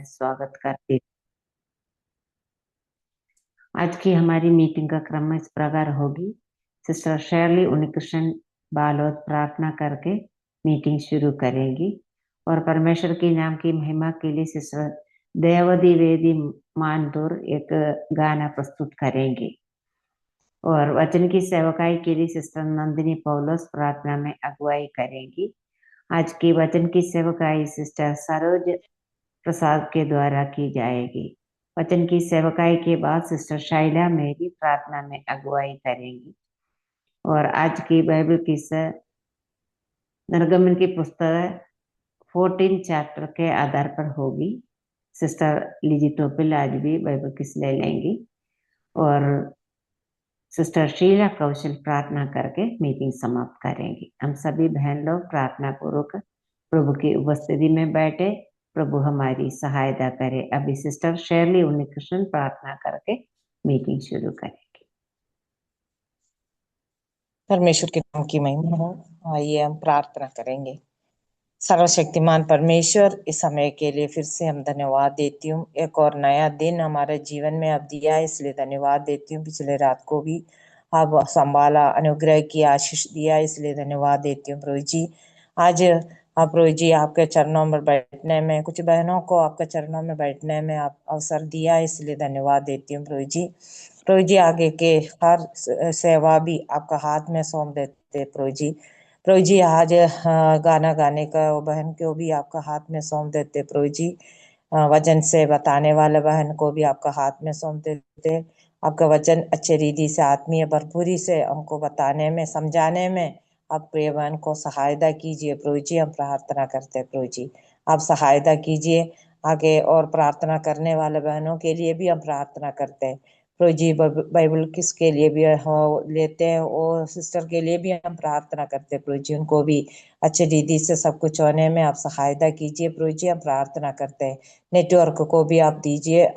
स्वागत करती हूँ। आज की हमारी मीटिंग का क्रम इस प्रकार होगी। सिस्टर शैरली उन्नीकृष्ण बालोद प्रार्थना करके मीटिंग शुरू करेंगी और परमेश्वर के नाम की महिमा के लिए सिस्टर दयावती वेदी मानदूर एक गाना प्रस्तुत करेंगे और वचन की सेवकाई के लिए सिस्टर नंदिनी पौलुस प्रार्थना में अगुवाई करेंगी। आज की वचन की सेवकाई सिस्टर सरोज प्रसाद के द्वारा की जाएगी। वचन की सेवकाई के बाद सिस्टर शाइला मेरी प्रार्थना में अगुवाई करेंगी और आज की बाइबल की निर्गमन की पुस्तक 14 चैप्टर के आधार पर होगी। सिस्टर लिजी टोपिल आज भी बाइबल किस ले लेंगी और सिस्टर शीला कौशल प्रार्थना करके मीटिंग समाप्त करेंगी। हम सभी बहन लोग प्रार्थना पूर्वक प्रभु की उपस्थिति में बैठे, प्रभु हमारी सहायता करे। अभी सिस्टर शैरली उन्नीकृष्ण प्रार्थना करके मीटिंग शुरू करेंगे। परमेश्वर के नाम की महिमा हो। आइए हम प्रार्थना करेंगे। सर्वशक्तिमान परमेश्वर, इस समय के लिए फिर से हम धन्यवाद देती हूँ। एक और नया दिन हमारे जीवन में अब दिया है, इसलिए धन्यवाद देती हूँ। पिछले रात को भी अब संभाला, अनुग्रह की आशीष दिया, इसलिए धन्यवाद देती हूँ प्रभु जी। आज प्रभु जी आपके चरणों में बैठने में, कुछ बहनों को आपके चरणों में बैठने में आप अवसर दिया, इसलिए धन्यवाद देती हूँ प्रभु जी। प्रभु जी आगे के हर सेवा भी आपका हाथ में सौंप देते प्रभु जी। प्रभु जी आज गाना गाने का बहन को भी आपका हाथ में सौंप देते प्रभु जी। वचन से बताने वाले बहन को भी आपका हाथ में सौंप देते। आपका वचन अच्छे रीति से, आत्मीय भरपूरी से हमको बताने में, समझाने में आप प्रिय बहन को सहायता कीजिए प्रभु जी। हम प्रार्थना करते हैं प्रभु जी, आप सहायता कीजिए। आगे और प्रार्थना करने वाले बहनों के लिए भी हम प्रार्थना करते हैं प्रभु जी। बाइबल किसके लिए भी हो लेते हैं, वो सिस्टर के लिए भी हम प्रार्थना करते हैं प्रभु जी। उनको भी अच्छे रीति से सब कुछ होने में आप सहायता कीजिए प्रभु जी। हम प्रार्थना करते हैं नेटवर्क को भी आप दीजिए,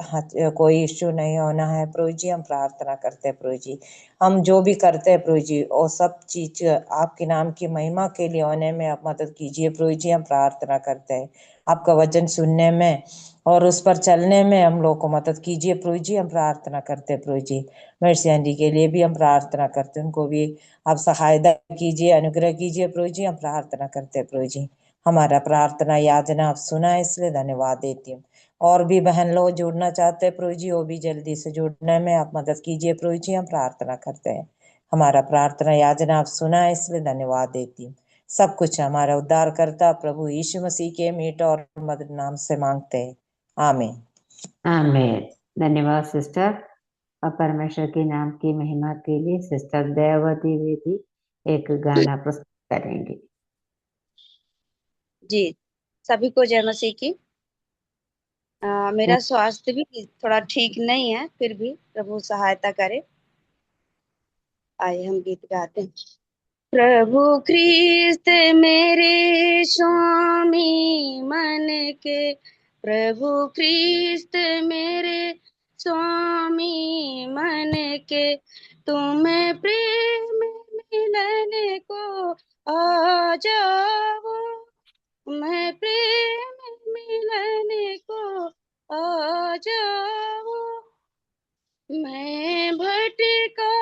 कोई इश्यू नहीं होना है प्रभु जी। हम प्रार्थना करते हैं प्रभु जी। हम जो भी करते हैं प्रभु जी, वो सब चीज आपके नाम की महिमा के लिए होने में आप मदद कीजिए प्रभु जी। हम प्रार्थना करते हैं आपका वचन सुनने में और उस पर चलने में हम लोग को मदद कीजिए प्रभु जी। हम प्रार्थना करते हैं प्रभु जी। मेर्सी आंटी के लिए भी हम प्रार्थना करते हैं, उनको भी आप सहायता कीजिए, अनुग्रह कीजिए प्रभु जी। हम प्रार्थना करते हैं प्रभु जी। हमारा प्रार्थना याचना आप सुना है, इसलिए धन्यवाद देती हूँ। और भी बहन लोग जुड़ना चाहते हैं प्रभु जी, वो भी जल्दी से जुड़ने में आप मदद कीजिए प्रभु जी। हम प्रार्थना करते हैं। हमारा प्रार्थना याचना आप सुना है, इसलिए धन्यवाद देती हूँ। सब कुछ हमारा उद्धार करता प्रभु यीशु मसीह के मीठ और मधुर नाम से मांगते हैं, आमीन। आमीन। धन्यवाद सिस्टर। और परमेश्वर के नाम की महिमा के लिए सिस्टर दयावती वेदी एक गाना प्रस्तुत करेंगे। जी, सभी को जय मसीह की। मेरा स्वास्थ्य भी थोड़ा ठीक नहीं है, फिर भी प्रभु सहायता करे। आइए हम गीत गाते हैं। प्रभु ख्रीस्त मेरे स्वामी मन के, प्रभु ख्रीस्त मेरे स्वामी मन के, तुम्हें प्रेम मिलने को आ जाओ, मैं प्रेम मिलने को आ जाओ, मैं भटका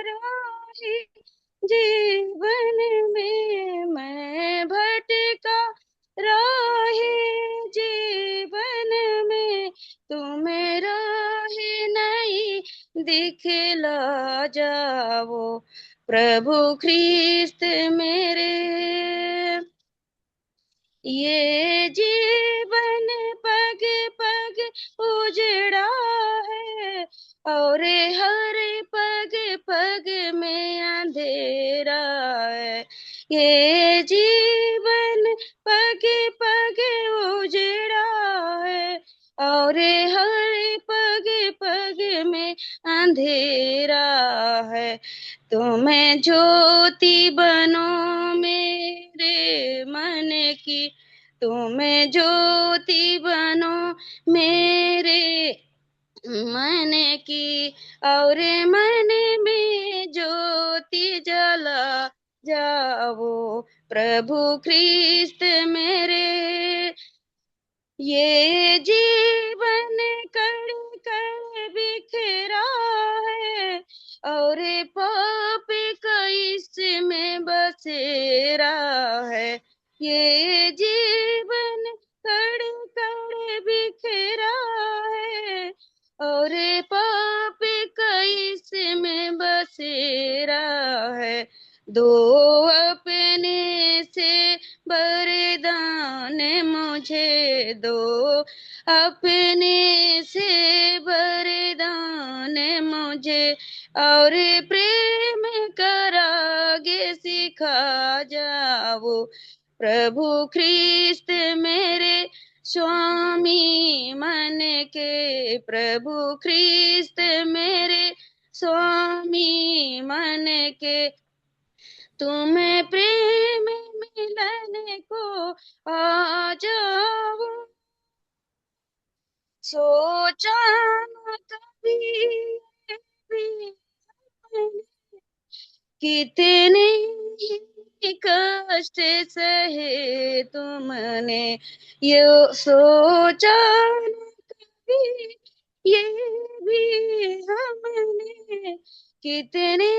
राही जीवन में, मैं भटका राही जीवन में, तुम्हें राह नहीं दिखला जाओ, प्रभु ख्रीस्त मेरे। ये जीवन पग पग उजड़ा है और हर पग पग में अंधेरा है, ये जीवन पग पग उजड़ा है और हर पग पग में अंधेरा है, तुम्हें ज्योति बनो मेरे मन की, तुम्हें ज्योति बनो मेरे मन की, और मन में ज्योति जला जाओ, प्रभु ख्रीस्त मेरे। ये जी बसेरा है। ये जीवन कड़ कड़ बिखेरा है, और पाप कैस में बसेरा है। दो अपने से वरदान मुझे दो, अपने से वरदान मुझे, और प्रेम करागे सिखा जाओ। प्रभु ख्रिस्त मेरे स्वामी मन के, प्रभु ख्रिस्त मेरे स्वामी मन के, तुम्हें प्रेम मिलने को आ जाओ। सोचा न कभी भी कितने ही कष्ट सहे तुमने, ये सोचा न कभी ये भी हमने, कितने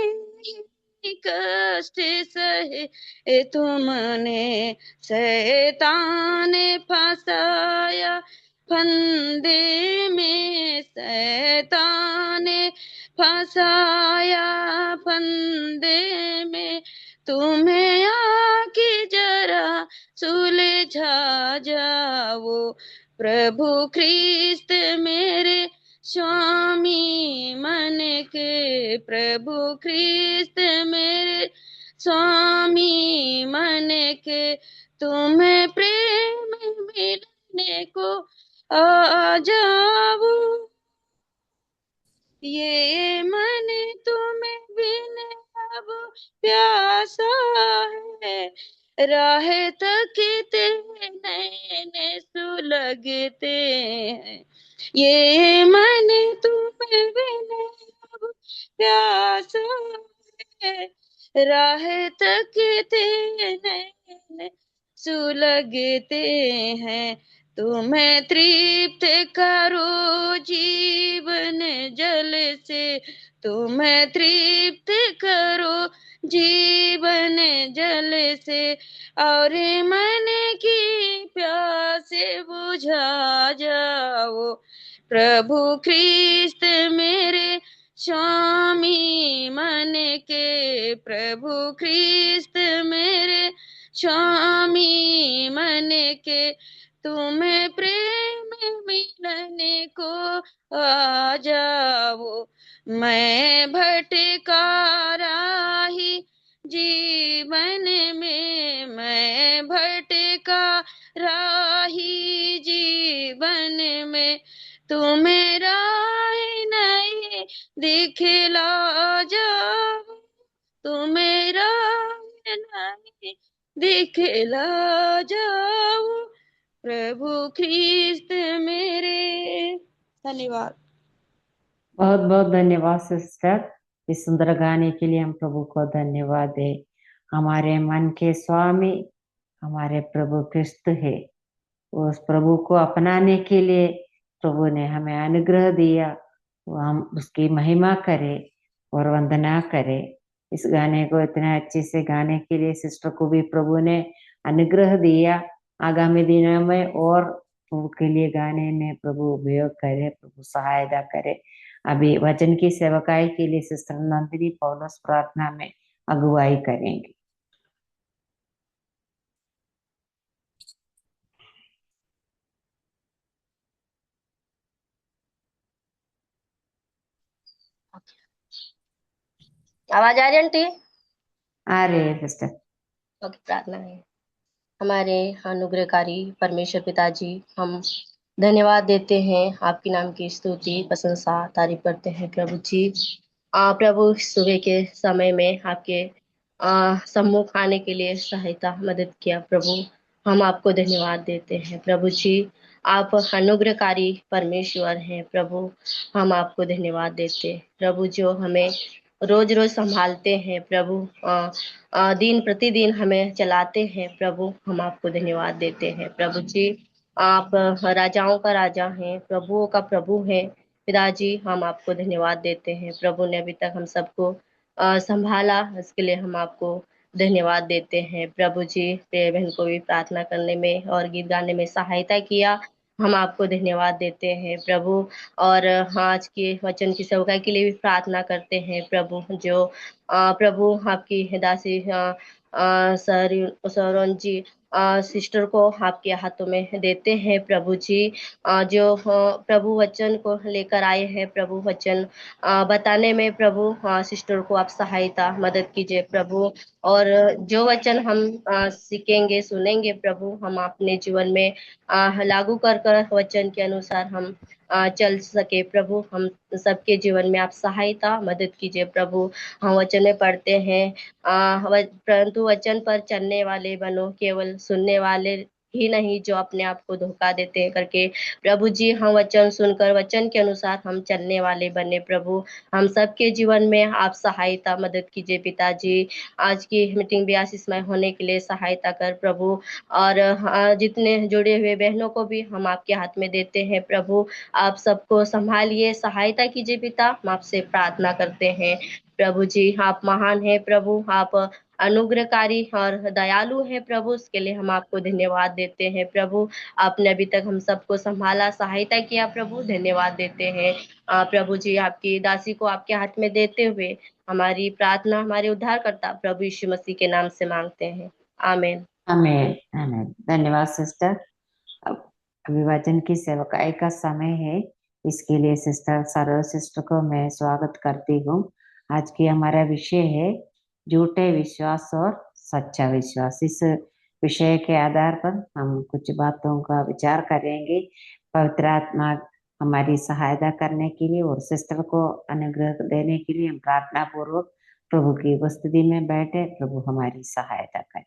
ही कष्ट सहे तुमने। शैतान फंसाया फंदे में, शैतान फंसाया फंदे में, तुम्हें आके जरा सुलझा जाओ। प्रभु ख्रिस्त मेरे स्वामी मन के, प्रभु ख्रिस्त मेरे स्वामी मन के, तुम्हें प्रेम मिलने को आ जाओ। ये मन तुम्हें बिन अब प्यासा है, राह तकते नैन सुलगते हैं। ये मन तुम्हें बिन अब प्यासा है, राह तकते नैन सुलगते हैं। तुम्हें तृप्त करो जीवन जल से, तुम्हें तृप्त करो जीवन जल से, और मन की प्यास बुझा जाओ। प्रभु ख्रिस्त मेरे स्वामी मन के, प्रभु ख्रिस्त मेरे स्वामी मन के, तुम्हें प्रेम मिलने को आ जाओ। मैं भटका राही जीवन में, मैं भटका राही जीवन में, तुम्हें राह नहीं दिखला जाओ, तुम्हें राह नहीं दिखला जाओ। प्रभु ख्रिस्त मेरे। धन्यवाद। बहुत बहुत धन्यवाद सिस्टर, इस सुंदर गाने के लिए हम प्रभु को धन्यवाद दे। हमारे मन के स्वामी हमारे प्रभु क्रिस्त है। उस प्रभु को अपनाने के लिए प्रभु ने हमें अनुग्रह दिया, वो हम उसकी महिमा करें और वंदना करें। इस गाने को इतने अच्छे से गाने के लिए सिस्टर को भी प्रभु ने अनुग्रह दिया। आगामी दिनों में और प्रभु के लिए गाने में प्रभु उपयोग करे, प्रभु सहायता करे। अभी वचन की सेवकाई के लिए सिस्टर नंदिनी पौलुस प्रार्थना में अगुवाई करेंगे। आवाज आ रही है आंटी? आ रहे हैं सिस्टर। ओके, प्रार्थना है। हमारे अनुग्रहकारी परमेश्वर पिताजी, हम धन्यवाद देते हैं, आपके नाम की स्तुति प्रशंसा तारीफ करते हैं प्रभु जी। प्रभु सुबह के समय में आपके सम्मुख आने के लिए सहायता मदद किया प्रभु, हम आपको धन्यवाद देते हैं प्रभु जी। आप अनुग्रहकारी परमेश्वर हैं प्रभु, हम आपको धन्यवाद देते हैं प्रभु, जो हमें रोज रोज संभालते हैं प्रभु, दिन प्रतिदिन हमें चलाते हैं प्रभु, हम आपको धन्यवाद देते हैं प्रभु जी। आप राजाओं का राजा हैं, प्रभुओं का प्रभु हैं पिताजी, हम आपको धन्यवाद देते हैं। प्रभु ने अभी तक हम सबको संभाला, इसके लिए हम आपको धन्यवाद देते हैं। प्रभु जी, प्रिय बहन को भी प्रार्थना करने में और गीत गाने में सहायता किया, हम आपको धन्यवाद देते हैं प्रभु। और आज के वचन की सेवकाई के लिए भी प्रार्थना करते हैं प्रभु, जो प्रभु आपकी दासी सरोन जी सिस्टर को आपके हाथों में देते हैं प्रभु जी। जो प्रभु वचन को लेकर आए हैं प्रभु, वचन बताने में प्रभु सिस्टर को आप सहायता मदद कीजिए प्रभु। और जो वचन हम सीखेंगे सुनेंगे प्रभु, हम अपने जीवन में लागू कर वचन के अनुसार हम चल सके प्रभु। हम सबके जीवन में आप सहायता मदद कीजिए प्रभु। हम वचन में पढ़ते हैं परंतु वचन पर चलने वाले बनो, केवल सुनने वाले ही नहीं जो अपने आप को धोखा देते हैं करके प्रभु जी, हम वचन सुनकर वचन के अनुसार हम चलने वाले बने प्रभु। हम सबके जीवन में आप सहायता मदद कीजिए पिताजी। आज की मीटिंग भी आशीषमय होने के लिए सहायता कर प्रभु। और जितने जुड़े हुए बहनों को भी हम आपके हाथ में देते हैं प्रभु। आप सबको संभालिए, सहायता कीजिए पिता, हम आपसे प्रार्थना करते हैं प्रभु जी। आप महान है प्रभु, आप अनुग्रहकारी और दयालु है प्रभु, उसके लिए हम आपको धन्यवाद देते हैं प्रभु। आपने अभी तक हम सबको संभाला, सहायता किया प्रभु, धन्यवाद देते हैं प्रभु जी। आपकी दासी को आपके हाथ में देते हुए हमारी प्रार्थना हमारे उद्धारकर्ता प्रभु यीशु मसीह के नाम से मांगते हैं, आमीन। आमेन आमेन। धन्यवाद सिस्टर। अब अभिवाचन की सेवकाई का समय है, इसके लिए सिस्टर सरल सिस्टर को मैं स्वागत करती हूँ। आज की हमारा विषय है झूठे विश्वास और सच्चा विश्वास। इस विषय के आधार पर हम कुछ बातों का विचार करेंगे। पवित्र आत्मा हमारी सहायता करने के लिए और सिस्टर को अनुग्रह देने के लिए हम प्रार्थना पूर्वक प्रभु की उपस्थिति में बैठे। प्रभु हमारी सहायता करे।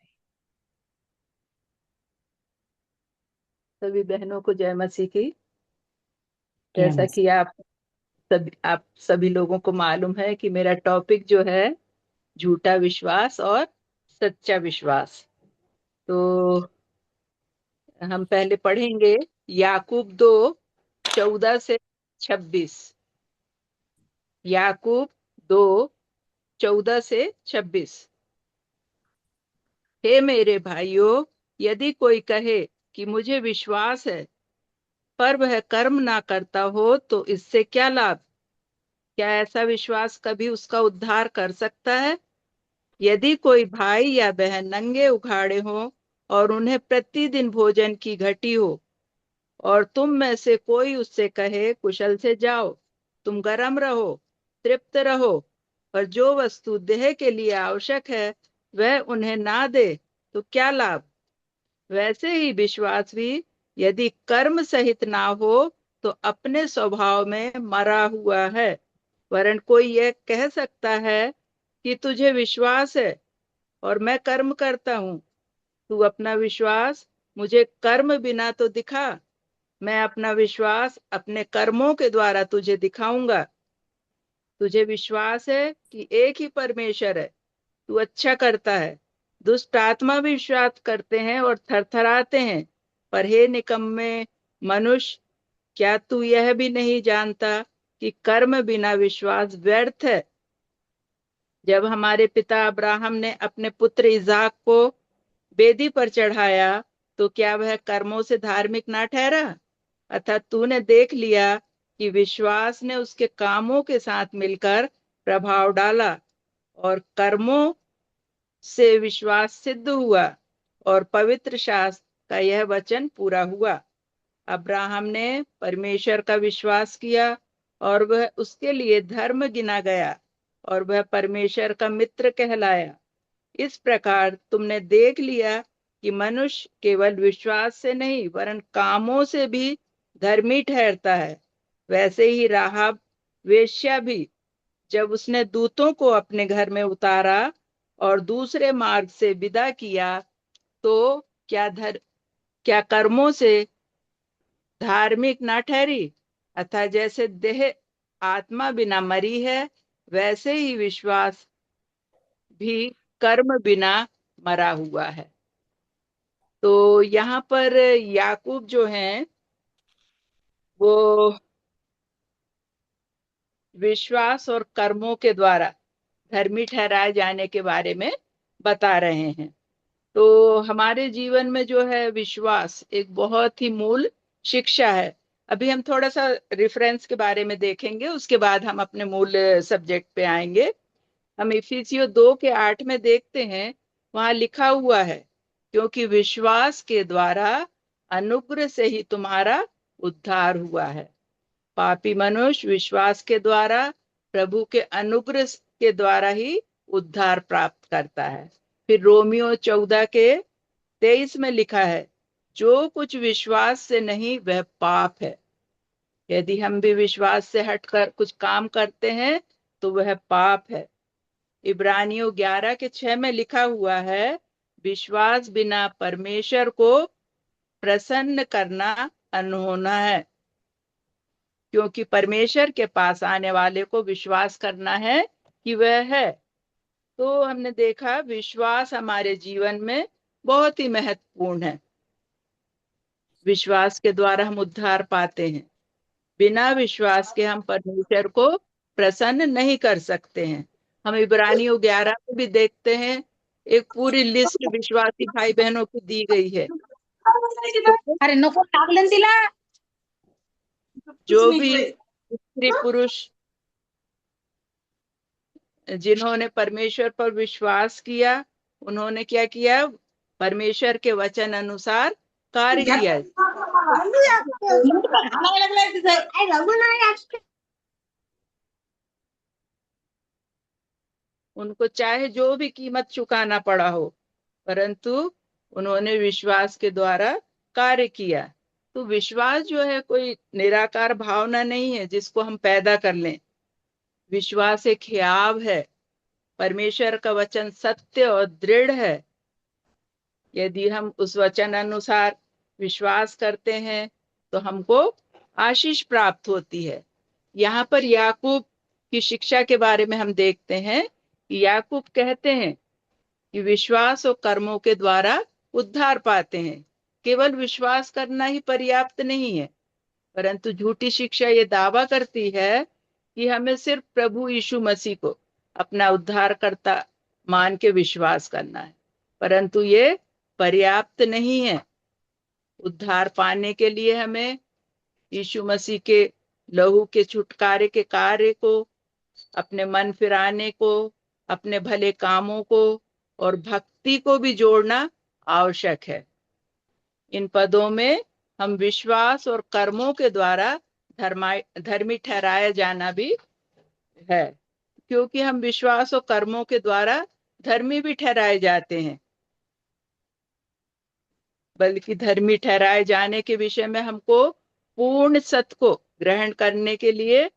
सभी बहनों को जय मसीह की। जय जैसा मसीह। कि आप सभी लोगों को मालूम है कि मेरा टॉपिक जो है झूठा विश्वास और सच्चा विश्वास। तो हम पहले पढ़ेंगे याकूब 2:14-26। याकूब 2:14-26। हे मेरे भाइयों, यदि कोई कहे कि मुझे विश्वास है पर वह कर्म ना करता हो तो इससे क्या लाभ? क्या ऐसा विश्वास कभी उसका उद्धार कर सकता है? यदि कोई भाई या बहन नंगे उघाड़े हो और उन्हें प्रतिदिन भोजन की घटी हो और तुम में से कोई उससे कहे कुशल से जाओ, तुम गर्म रहो, तृप्त रहो, और जो वस्तु देह के लिए आवश्यक है वह उन्हें ना दे तो क्या लाभ? वैसे ही विश्वास भी यदि कर्म सहित ना हो तो अपने स्वभाव में मरा हुआ है। वरन कोई यह कह सकता है कि तुझे विश्वास है और मैं कर्म करता हूं, तू अपना विश्वास मुझे कर्म बिना तो दिखा, मैं अपना विश्वास अपने कर्मों के द्वारा तुझे दिखाऊंगा। तुझे विश्वास है कि एक ही परमेश्वर है, तू अच्छा करता है। दुष्ट आत्मा भी विश्वास करते हैं और थरथराते हैं। पर हे निकम्मे मनुष्य, क्या तू यह भी नहीं जानता कि कर्म बिना विश्वास व्यर्थ है? जब हमारे पिता अब्राहम ने अपने पुत्र इसाक को वेदी पर चढ़ाया तो क्या वह कर्मों से धार्मिक ना ठहरा? अर्थात तूने देख लिया कि विश्वास ने उसके कामों के साथ मिलकर प्रभाव डाला और कर्मों से विश्वास सिद्ध हुआ और पवित्र शास्त्र का यह वचन पूरा हुआ। अब्राहम ने परमेश्वर का विश्वास किया और वह उसके लिए धर्म गिना गया और वह परमेश्वर का मित्र कहलाया। इस प्रकार तुमने देख लिया कि मनुष्य केवल विश्वास से नहीं वरन कामों से भी धर्मी ठहरता है। वैसे ही राहाब वेश्या भी, जब उसने दूतों को अपने घर में उतारा और दूसरे मार्ग से विदा किया तो क्या कर्मों से धार्मिक ना ठहरी? अतः जैसे देह आत्मा बिना मरी है, वैसे ही विश्वास भी कर्म बिना मरा हुआ है। तो यहाँ पर याकूब जो है वो विश्वास और कर्मों के द्वारा धर्मी ठहराए जाने के बारे में बता रहे हैं। तो हमारे जीवन में जो है विश्वास एक बहुत ही मूल शिक्षा है। अभी हम थोड़ा सा रेफरेंस के बारे में देखेंगे, उसके बाद हम अपने मूल सब्जेक्ट पे आएंगे। हम इफिसियों 2:8 में देखते हैं, वहां लिखा हुआ है, क्योंकि विश्वास के द्वारा अनुग्रह से ही तुम्हारा उद्धार हुआ है। पापी मनुष्य विश्वास के द्वारा प्रभु के अनुग्रह के द्वारा ही उद्धार प्राप्त करता है। फिर रोमियो 14:23 में लिखा है, जो कुछ विश्वास से नहीं वह पाप है। यदि हम भी विश्वास से हटकर कुछ काम करते हैं तो वह पाप है। इब्रानियों 11:6 में लिखा हुआ है, विश्वास बिना परमेश्वर को प्रसन्न करना अनहोना है, क्योंकि परमेश्वर के पास आने वाले को विश्वास करना है कि वह है। तो हमने देखा विश्वास हमारे जीवन में बहुत ही महत्वपूर्ण है। विश्वास के द्वारा हम उद्धार पाते हैं। बिना विश्वास के हम परमेश्वर को प्रसन्न नहीं कर सकते हैं। हम इब्रानियों 11 में भी देखते हैं, एक पूरी लिस्ट विश्वासी भाई बहनों की दी गई है। तो अरे नको लागलं तिला जो भी स्त्री पुरुष जिन्होंने परमेश्वर पर विश्वास किया, उन्होंने क्या किया? परमेश्वर के वचन अनुसार कार्य किया। उनको चाहे जो भी कीमत चुकाना पड़ा हो, परंतु उन्होंने विश्वास के द्वारा कार्य किया। तो विश्वास जो है कोई निराकार भावना नहीं है जिसको हम पैदा कर लें। विश्वास एक ख्याल है। परमेश्वर का वचन सत्य और दृढ़ है। यदि हम उस वचन अनुसार विश्वास करते हैं तो हमको आशीष प्राप्त होती है। यहाँ पर याकूब की शिक्षा के बारे में हम देखते हैं कि याकूब कहते हैं कि विश्वास और कर्मों के द्वारा उद्धार पाते हैं। केवल विश्वास करना ही पर्याप्त नहीं है, परंतु झूठी शिक्षा ये दावा करती है कि हमें सिर्फ प्रभु यीशु मसीह को अपना उद्धारकर्ता मान के विश्वास करना है, परंतु ये पर्याप्त नहीं है। उद्धार पाने के लिए हमें यीशु मसीह के लहू के छुटकारे के कार्य को, अपने मन फिराने को, अपने भले कामों को और भक्ति को भी जोड़ना आवश्यक है। इन पदों में हम विश्वास और कर्मों के द्वारा धर्मी ठहराया जाना भी है, क्योंकि हम विश्वास और कर्मों के द्वारा धर्मी भी ठहराए जाते हैं। बल्कि धर्मी ठहराए जाने के विषय में हमको पूर्ण सत्य को ग्रहण करने के लिए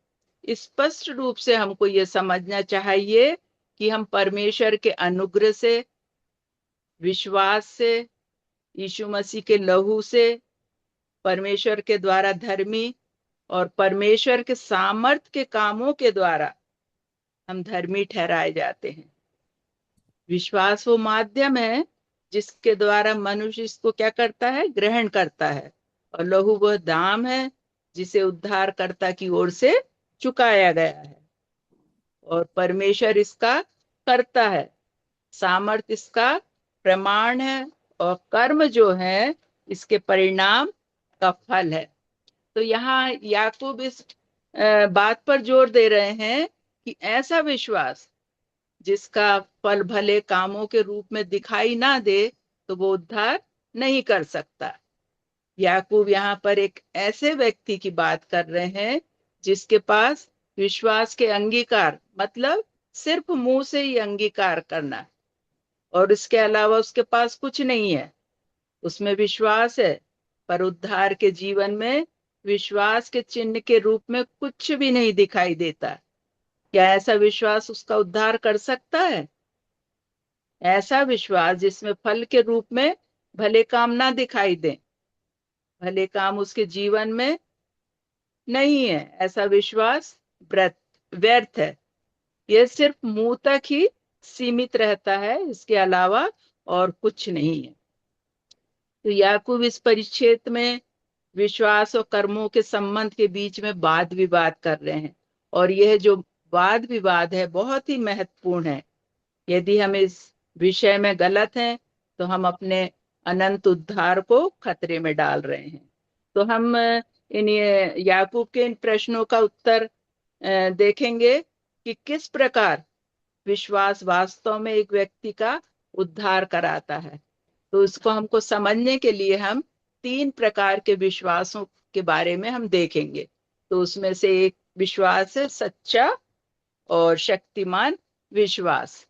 स्पष्ट रूप से हमको ये समझना चाहिए कि हम परमेश्वर के अनुग्रह से, विश्वास से, यीशु मसीह के लहू से परमेश्वर के द्वारा धर्मी और परमेश्वर के सामर्थ के कामों के द्वारा हम धर्मी ठहराए जाते हैं। विश्वास वो माध्यम है जिसके द्वारा मनुष्य इसको क्या करता है? ग्रहण करता है। और लहू वह दाम है जिसे उद्धारकर्ता की ओर से चुकाया गया है, और परमेश्वर इसका करता है। सामर्थ इसका प्रमाण है, और कर्म जो है इसके परिणाम का फल है। तो यहाँ याकूब इस बात पर जोर दे रहे हैं कि ऐसा विश्वास जिसका फल भले कामों के रूप में दिखाई ना दे तो वो उद्धार नहीं कर सकता। याकूब यहाँ पर एक ऐसे व्यक्ति की बात कर रहे हैं जिसके पास विश्वास के अंगीकार, मतलब सिर्फ मुंह से ही अंगीकार करना, और इसके अलावा उसके पास कुछ नहीं है। उसमें विश्वास है, पर उद्धार के जीवन में विश्वास के चिन्ह के रूप में कुछ भी नहीं दिखाई देता। क्या ऐसा विश्वास उसका उद्धार कर सकता है? ऐसा विश्वास जिसमें फल के रूप में भले काम ना दिखाई दे, भले काम उसके जीवन में नहीं है, ऐसा विश्वास व्यर्थ है। यह सिर्फ मुंह तक ही सीमित रहता है, इसके अलावा और कुछ नहीं है। तो याकूब इस परिच्छेद में विश्वास और कर्मों के संबंध के बीच में वाद विवाद कर रहे हैं, और यह जो वाद विवाद है बहुत ही महत्वपूर्ण है। यदि हम इस विषय में गलत हैं तो हम अपने अनंत उद्धार को खतरे में डाल रहे हैं। तो हम इन याकूब के इन प्रश्नों का उत्तर देखेंगे कि किस प्रकार विश्वास वास्तव में एक व्यक्ति का उद्धार कराता है। तो उसको हमको समझने के लिए हम 3 प्रकार के विश्वासों के बारे में हम देखेंगे। तो उसमें से एक विश्वास है सच्चा और शक्तिमान विश्वास।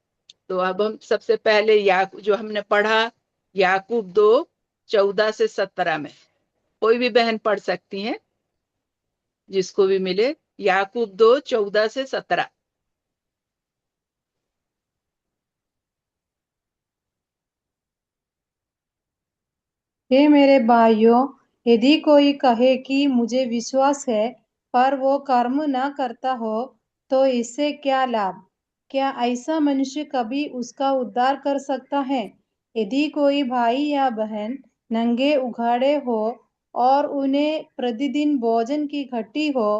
तो अब हम सबसे पहले जो हमने पढ़ा याकूब 2:14-17 में, कोई भी बहन पढ़ सकती है जिसको भी मिले। याकूब 2:14-17। हे मेरे भाइयों, यदि कोई कहे कि मुझे विश्वास है पर वो कर्म न करता हो तो इससे क्या लाभ? क्या ऐसा मनुष्य कभी उसका उद्धार कर सकता है? यदि कोई भाई या बहन नंगे उघाड़े हो और उन्हें प्रतिदिन भोजन की घटी हो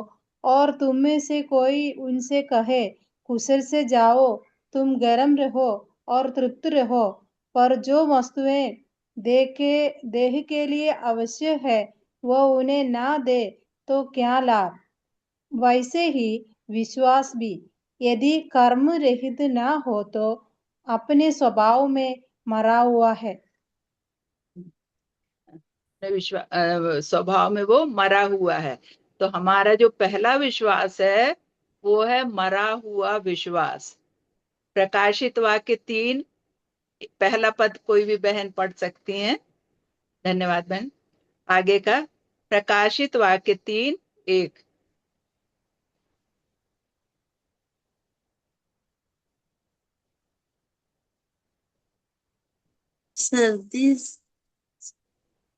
और तुम में से कोई उनसे कहे कुशल से जाओ, तुम गर्म रहो और तृप्त रहो, पर जो वस्तुएं देह के लिए आवश्यक है वह उन्हें ना दे तो क्या लाभ? वैसे ही विश्वास भी यदि कर्म रहित ना हो तो अपने स्वभाव में मरा हुआ है। स्वभाव में वो मरा हुआ है। तो हमारा जो पहला विश्वास है वो है मरा हुआ विश्वास। प्रकाशित वाक्य 3 पहला पद कोई भी बहन पढ़ सकती हैं। धन्यवाद बहन। आगे का प्रकाशित वाक्य 3:1। तीन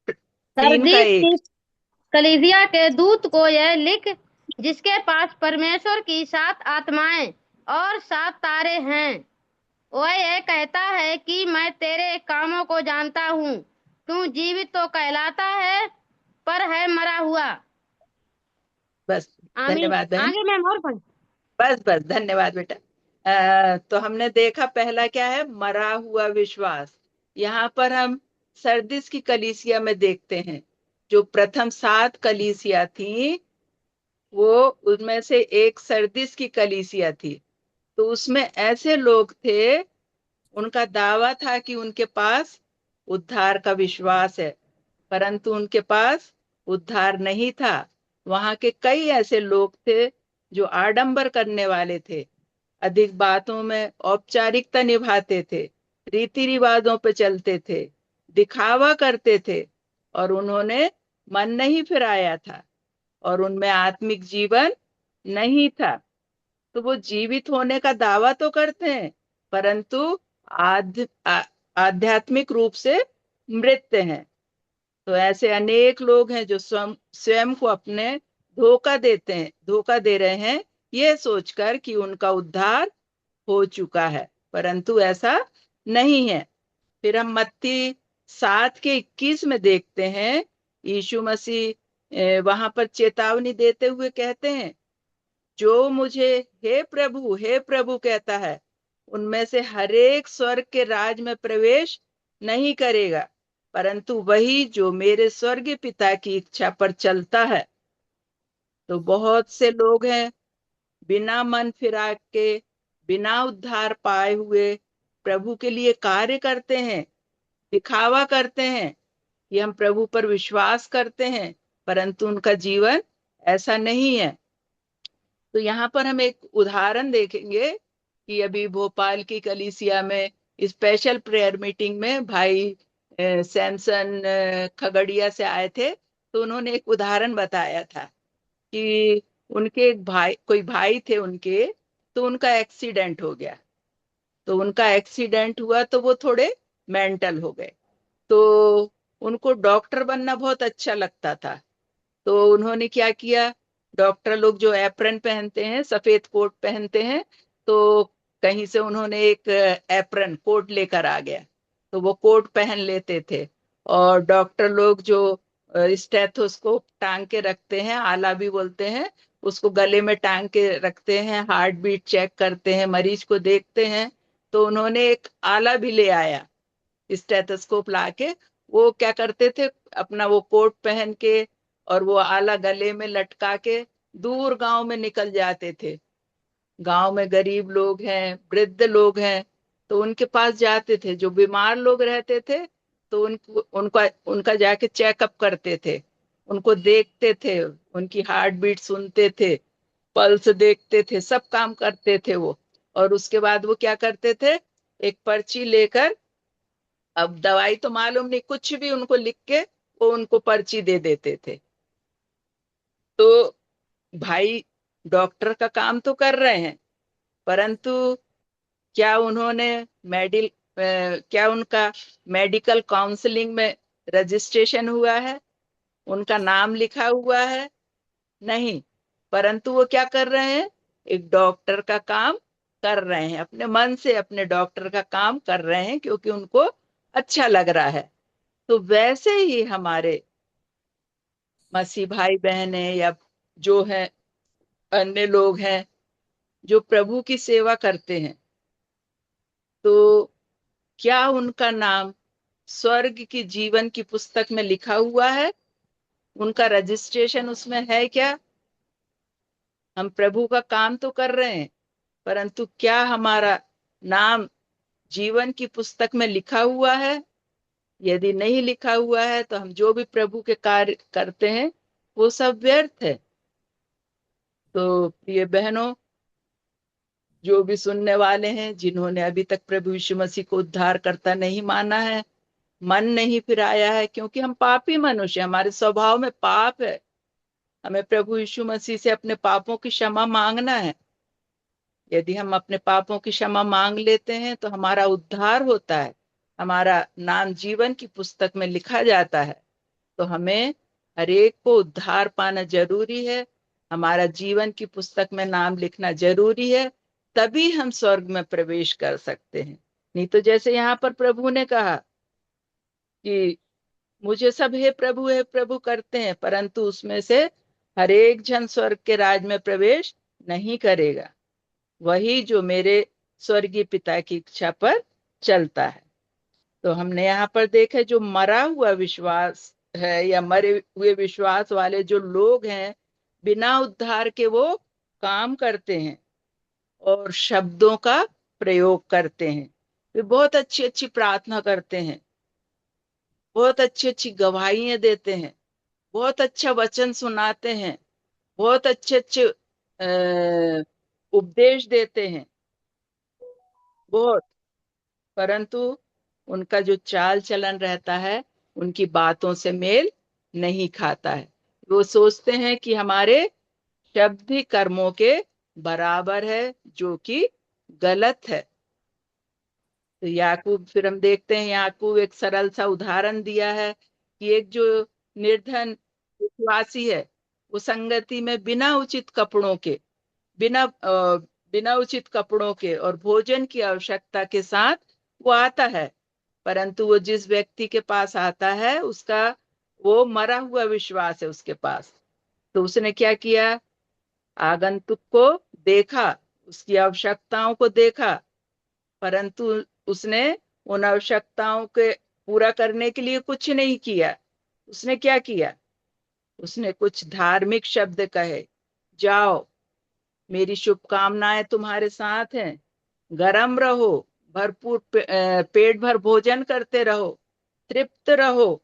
का सरदीस की 1। कलीसिया के दूत को यह लिख, जिसके पास परमेश्वर की 7 आत्माएं और 7 तारे हैं, वह यह कहता है कि मैं तेरे कामों को जानता हूँ। तू जीवित तो कहलाता है पर है मरा हुआ। बस आमीन। धन्यवाद बहन। आगे मैम और पढ़। बस धन्यवाद बेटा। तो हमने देखा पहला क्या है, मरा हुआ विश्वास। यहाँ पर हम सरदीस की कलीसिया में देखते हैं जो प्रथम 7 कलीसिया थी, वो उनमें से एक सरदीस की कलीसिया थी। तो उसमें ऐसे लोग थे, उनका दावा था कि उनके पास उद्धार का विश्वास है, परंतु उनके पास उद्धार नहीं था। वहां के कई ऐसे लोग थे जो आडंबर करने वाले थे, अधिक बातों में औपचारिकता निभाते थे, रीति रिवाजों पे चलते थे, दिखावा करते थे, और उन्होंने मन नहीं फिराया था और उनमें आत्मिक जीवन नहीं था। तो वो जीवित होने का दावा तो करते हैं परंतु आध्यात्मिक रूप से मृत हैं। तो ऐसे अनेक लोग हैं जो स्वयं को अपने धोखा दे रहे हैं, ये सोचकर कि उनका उद्धार हो चुका है, परंतु ऐसा नहीं है। फिर हम मत्ती 7:21 में देखते हैं, यीशु मसीह वहां पर चेतावनी देते हुए कहते हैं, जो मुझे हे प्रभु कहता है, उनमें से हर एक स्वर्ग के राज में प्रवेश नहीं करेगा, परंतु वही जो मेरे स्वर्गीय पिता की इच्छा पर चलता है। तो बहुत से लोग हैं बिना मन फिरा के, बिना उद्धार पाए हुए प्रभु के लिए कार्य करते हैं, दिखावा करते हैं कि हम प्रभु पर विश्वास करते हैं, परंतु उनका जीवन ऐसा नहीं है। तो यहाँ पर हम एक उदाहरण देखेंगे कि अभी भोपाल की कलीसिया में स्पेशल प्रेयर मीटिंग में भाई सैमसन खगड़िया से आए थे। तो उन्होंने एक उदाहरण बताया था कि उनके एक कोई भाई थे उनके, तो उनका एक्सीडेंट हो गया। तो उनका एक्सीडेंट हुआ तो वो थोड़े मेंटल हो गए। तो उनको डॉक्टर बनना बहुत अच्छा लगता था। तो उन्होंने क्या किया, डॉक्टर लोग जो एप्रन पहनते हैं, सफेद कोट पहनते हैं, तो कहीं से उन्होंने एक एप्रन कोट लेकर आ गया, तो वो कोट पहन लेते थे। और डॉक्टर लोग जो स्टेथोस्कोप टांग के रखते हैं, आला भी बोलते हैं उसको, गले में टांग के रखते हैं, हार्ट बीट चेक करते हैं, मरीज को देखते हैं। तो उन्होंने एक आला भी ले आया, स्टेथोस्कोप लाके। वो क्या करते थे, अपना वो कोट पहन के और वो आला गले में लटका के दूर गांव में निकल जाते थे। गांव में गरीब लोग हैं, वृद्ध लोग हैं, तो उनके पास जाते थे। जो बीमार लोग रहते थे तो उनको उनका उनका जाके चेकअप करते थे, उनको देखते थे, उनकी हार्ट बीट सुनते थे, पल्स देखते थे, सब काम करते थे वो। और उसके बाद वो क्या करते थे, एक पर्ची लेकर, अब दवाई तो मालूम नहीं, कुछ भी उनको लिख के वो उनको पर्ची दे देते थे। तो भाई डॉक्टर का काम तो कर रहे हैं, परंतु क्या उन्होंने मेडिल क्या उनका मेडिकल काउंसलिंग में रजिस्ट्रेशन हुआ है, उनका नाम लिखा हुआ है? नहीं। परंतु वो क्या कर रहे हैं, एक डॉक्टर का काम कर रहे हैं, अपने मन से अपने डॉक्टर का काम कर रहे हैं, क्योंकि उनको अच्छा लग रहा है। तो वैसे ही हमारे मसीह भाई बहन है, या जो है अन्य लोग हैं जो प्रभु की सेवा करते हैं, तो क्या उनका नाम स्वर्ग की जीवन की पुस्तक में लिखा हुआ है? उनका रजिस्ट्रेशन उसमें है क्या? हम प्रभु का काम तो कर रहे हैं, परंतु क्या हमारा नाम जीवन की पुस्तक में लिखा हुआ है? यदि नहीं लिखा हुआ है तो हम जो भी प्रभु के कार्य करते हैं वो सब व्यर्थ है। तो प्रिय बहनों, जो भी सुनने वाले हैं, जिन्होंने अभी तक प्रभु यीशु मसीह को उद्धारकर्ता नहीं माना है, मन नहीं फिराया है, क्योंकि हम पापी मनुष्य, हमारे स्वभाव में पाप है, हमें प्रभु यीशु मसीह से अपने पापों की क्षमा मांगना है। यदि हम अपने पापों की क्षमा मांग लेते हैं तो हमारा उद्धार होता है, हमारा नाम जीवन की पुस्तक में लिखा जाता है। तो हमें हरेक को उद्धार पाना जरूरी है, हमारा जीवन की पुस्तक में नाम लिखना जरूरी है, तभी हम स्वर्ग में प्रवेश कर सकते हैं। नहीं तो जैसे यहाँ पर प्रभु ने कहा कि मुझे सब हे प्रभु करते हैं, परंतु उसमें से हर एक जन स्वर्ग के राज में प्रवेश नहीं करेगा, वही जो मेरे स्वर्गीय पिता की इच्छा पर चलता है। तो हमने यहाँ पर देखा, जो मरा हुआ विश्वास है या मरे हुए विश्वास वाले जो लोग हैं, बिना उद्धार के वो काम करते हैं और शब्दों का प्रयोग करते हैं। वे बहुत अच्छी अच्छी प्रार्थना करते हैं, बहुत अच्छी अच्छी गवाहियां देते हैं, बहुत अच्छा वचन सुनाते हैं, बहुत अच्छे अच्छे उपदेश देते हैं, बहुत। परंतु उनका जो चाल चलन रहता है उनकी बातों से मेल नहीं खाता है। वो सोचते हैं कि हमारे शब्द ही कर्मों के बराबर है, जो कि गलत है। तो याकूब, फिर हम देखते हैं याकूब एक सरल सा उदाहरण दिया है कि एक जो निर्धन विश्वासी है, वो संगति में बिना उचित कपड़ों के और भोजन की आवश्यकता के साथ वो आता है, परंतु वो जिस व्यक्ति के पास आता है उसका वो मरा हुआ विश्वास है उसके पास। तो उसने क्या किया, आगंतुक को देखा, उसकी आवश्यकताओं को देखा, परंतु उसने उन आवश्यकताओं के पूरा करने के लिए कुछ नहीं किया। उसने क्या किया, उसने कुछ धार्मिक शब्द कहे, जाओ, मेरी शुभकामनाएं तुम्हारे साथ हैं, गरम रहो, भरपूर पेट भर भोजन करते रहो, तृप्त रहो।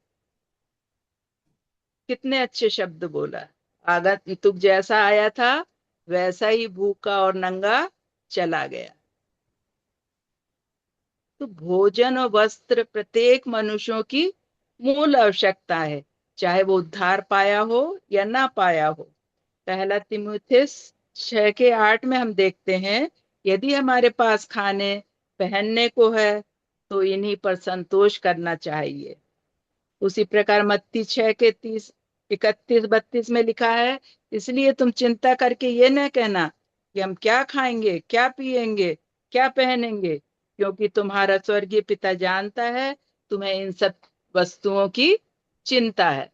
कितने अच्छे शब्द बोला। आगंतुक जैसा आया था वैसा ही भूखा और नंगा चला गया। तो भोजन और वस्त्र प्रत्येक मनुष्यों की मूल आवश्यकता है, चाहे वो उद्धार पाया हो या ना पाया हो। पहला तीमुथियुस 6:8 में हम देखते हैं, यदि हमारे पास खाने पहनने को है तो इन्हीं पर संतोष करना चाहिए। उसी प्रकार मत्ती 6:31-32 में लिखा है, इसलिए तुम चिंता करके ये न कहना कि हम क्या खाएंगे, क्या पिएंगे, क्या पहनेंगे, क्योंकि तुम्हारा स्वर्गीय पिता जानता है तुम्हें इन सब वस्तुओं की चिंता है।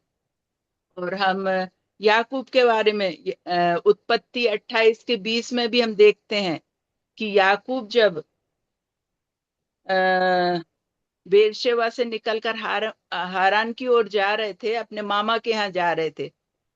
और हम याकूब के बारे में उत्पत्ति 28:20 में भी हम देखते हैं कि याकूब जब बेरशेबा से निकलकर हारान की ओर जा रहे थे, अपने मामा के यहाँ जा रहे थे।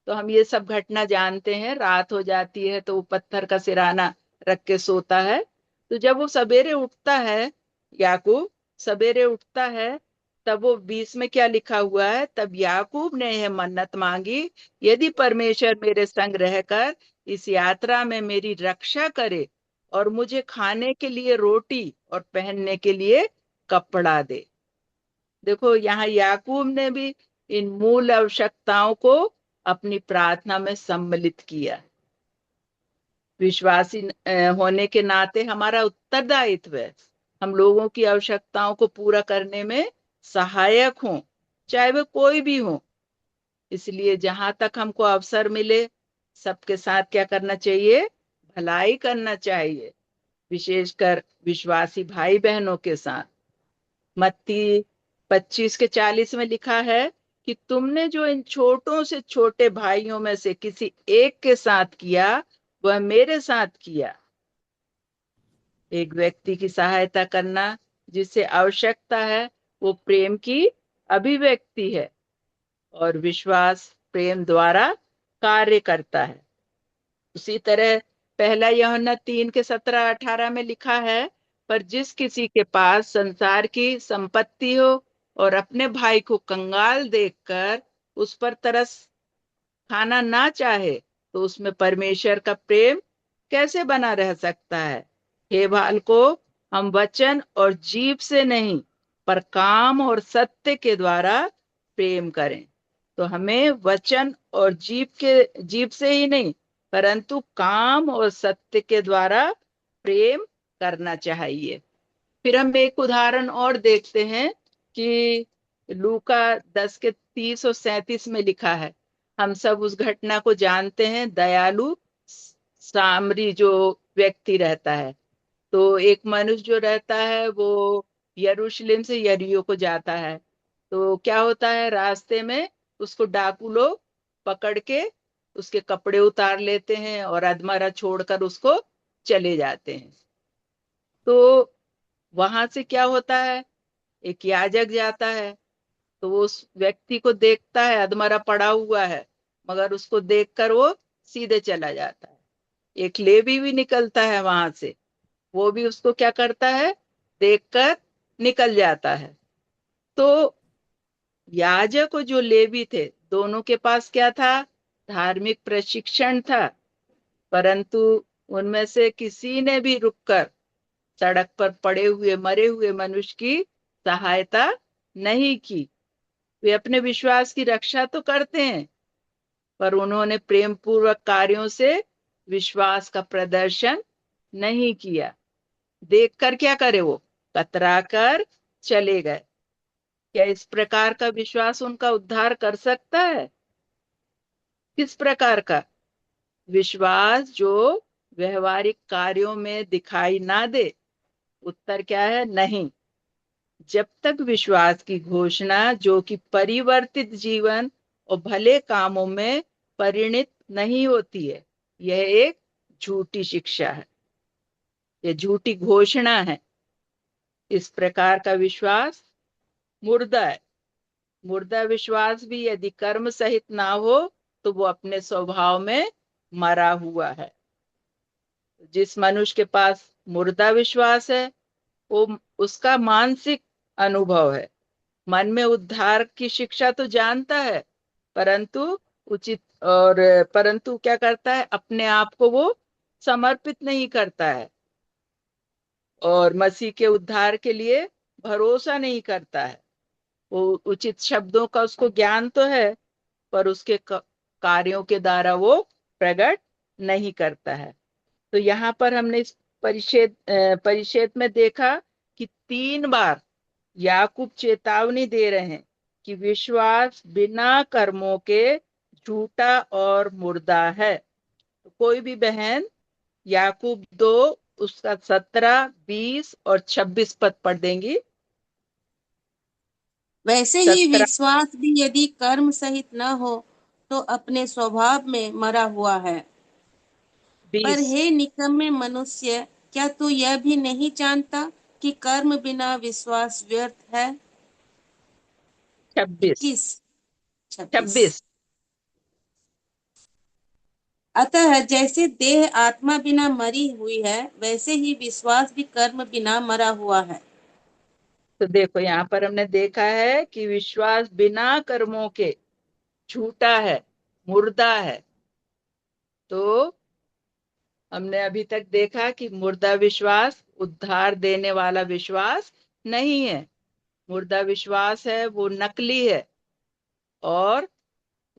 तो हम ये सब घटना जानते हैं। रात हो जाती है तो वो पत्थर का सिराना रख के सोता है। तो जब वो सवेरे उठता है, याकूब सवेरे उठता है, तब वो 20 में क्या लिखा हुआ है, तब याकूब ने यह मन्नत मांगी, यदि परमेश्वर मेरे संग रहकर इस यात्रा में मेरी रक्षा करे और मुझे खाने के लिए रोटी और पहनने के लिए कपड़ा दे। देखो, यहाँ याकूब ने भी इन मूल आवश्यकताओं को अपनी प्रार्थना में सम्मिलित किया। विश्वासी होने के नाते हमारा उत्तरदायित्व है हम लोगों की आवश्यकताओं को पूरा करने में सहायक हों, चाहे वे कोई भी हो। इसलिए जहां तक हमको अवसर मिले, सबके साथ क्या करना चाहिए, भलाई करना चाहिए, विशेषकर विश्वासी भाई बहनों के साथ। मत्ती 25:40 में लिखा है कि तुमने जो इन छोटों से छोटे भाइयों में से किसी एक के साथ किया, वह मेरे साथ किया। एक व्यक्ति की सहायता करना जिसे आवश्यकता है, वो प्रेम की अभिव्यक्ति है और विश्वास प्रेम द्वारा कार्य करता है। उसी तरह 1 यूहन्ना 3:17-18 में लिखा है, पर जिस किसी के पास संसार की संपत्ति हो और अपने भाई को कंगाल देखकर उस पर तरस खाना ना चाहे, तो उसमें परमेश्वर का प्रेम कैसे बना रह सकता है। हे बालको, हम वचन और जीभ से नहीं, पर काम और सत्य के द्वारा प्रेम करें। तो हमें वचन और जीभ से ही नहीं, परंतु काम और सत्य के द्वारा प्रेम करना चाहिए। फिर हम एक उदाहरण और देखते हैं कि लूका 10:30 और 37 में लिखा है। हम सब उस घटना को जानते हैं। दयालु सामरी जो व्यक्ति रहता है, तो एक मनुष्य जो रहता है वो यरूशलेम से यरीहो को जाता है। तो क्या होता है, रास्ते में उसको डाकू लोग पकड़ के उसके कपड़े उतार लेते हैं और अधमरा छोड़कर उसको चले जाते हैं। तो वहां से क्या होता है, एक याजक जाता है, तो वो उस व्यक्ति को देखता है, अधमरा पड़ा हुआ है, मगर उसको देखकर वो सीधे चला जाता है। एक लेवी भी निकलता है वहां से, वो भी उसको क्या करता है, देखकर निकल जाता है। तो याजक और जो लेवी थे, दोनों के पास क्या था, धार्मिक प्रशिक्षण था, परंतु उनमें से किसी ने भी रुककर सड़क पर पड़े हुए मरे हुए मनुष्य की सहायता नहीं की। वे अपने विश्वास की रक्षा तो करते हैं, पर उन्होंने प्रेम पूर्वक कार्यों से विश्वास का प्रदर्शन नहीं किया। देखकर क्या करे, वो कतरा कर चले गए। क्या इस प्रकार का विश्वास उनका उद्धार कर सकता है? किस प्रकार का विश्वास जो व्यवहारिक कार्यों में दिखाई ना दे? उत्तर क्या है, नहीं। जब तक विश्वास की घोषणा जो कि परिवर्तित जीवन और भले कामों में परिणित नहीं होती है, यह एक झूठी शिक्षा है, यह झूठी घोषणा है। इस प्रकार का विश्वास मुर्दा है। मुर्दा विश्वास भी यदि कर्म सहित ना हो तो वो अपने स्वभाव में मरा हुआ है। जिस मनुष्य के पास मुर्दा विश्वास है, वो उसका मानसिक अनुभव है, मन में उद्धार की शिक्षा तो जानता है, परंतु परंतु क्या करता है, अपने आप को वो समर्पित नहीं करता है और मसीह के उद्धार के लिए भरोसा नहीं करता है। वो उचित शब्दों का उसको ज्ञान तो है, पर उसके कार्यों के द्वारा वो प्रकट नहीं करता है। तो यहाँ पर हमने इस परिच्छेद में देखा कि 3 बार याकूब चेतावनी दे रहे हैं कि विश्वास बिना कर्मों के झूठा और मुर्दा है। तो कोई भी बहन याकूब 2 उसका 17, 20 और 26 पद पढ़ देंगी। वैसे ही विश्वास भी यदि कर्म सहित न हो तो अपने स्वभाव में मरा हुआ है। पर हे निकम्मे मनुष्य, क्या तू यह भी नहीं जानता कि कर्म बिना विश्वास व्यर्थ है। 26। 26। अतः जैसे देह आत्मा बिना मरी हुई है, वैसे ही विश्वास भी कर्म बिना मरा हुआ है। तो देखो यहाँ पर हमने देखा है कि विश्वास बिना कर्मों के झूठा है, मुर्दा है। तो हमने अभी तक देखा कि मुर्दा विश्वास उद्धार देने वाला विश्वास नहीं है। मुर्दा विश्वास है वो नकली है, और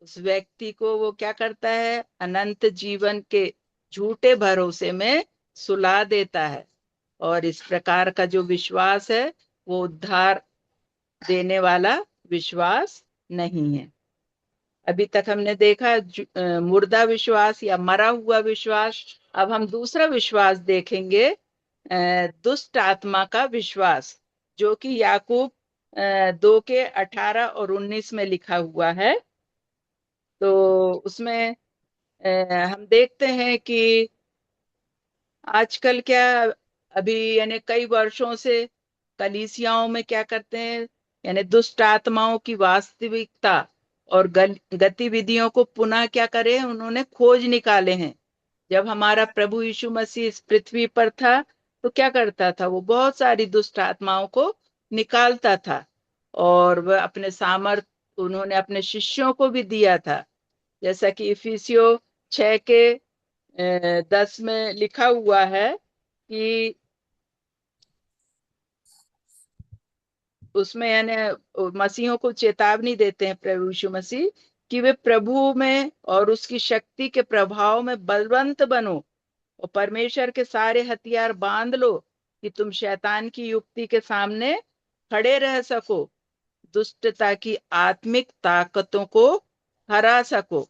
उस व्यक्ति को वो क्या करता है, अनंत जीवन के झूठे भरोसे में सुला देता है। और इस प्रकार का जो विश्वास है वो उद्धार देने वाला विश्वास नहीं है। अभी तक हमने देखा मुर्दा विश्वास या मरा हुआ विश्वास। अब हम दूसरा विश्वास देखेंगे, दुष्ट आत्मा का विश्वास, जो कि याकूब 2 के 18 और 19 में लिखा हुआ है। तो उसमें हम देखते हैं कि आजकल क्या, अभी यानी कई वर्षों से कलीसियाओं में क्या करते हैं, यानी दुष्ट आत्माओं की वास्तविकता और गतिविधियों को पुनः क्या करें, उन्होंने खोज निकाले हैं। जब हमारा प्रभु यीशु मसीह इस पृथ्वी पर था तो क्या करता था, वो बहुत सारी दुष्ट आत्माओं को निकालता था, और वह अपने सामर्थ उन्होंने अपने शिष्यों को भी दिया था। जैसा कि इफिसियो 6 के 10 में लिखा हुआ है कि उसमें यानी मसीहों को चेतावनी देते हैं प्रभु यीशु मसीह कि वे प्रभु में और उसकी शक्ति के प्रभाव में बलवंत बनो, और परमेश्वर के सारे हथियार बांध लो कि तुम शैतान की युक्ति के सामने खड़े रह सको, दुष्टता की आत्मिक ताकतों को हरा सको।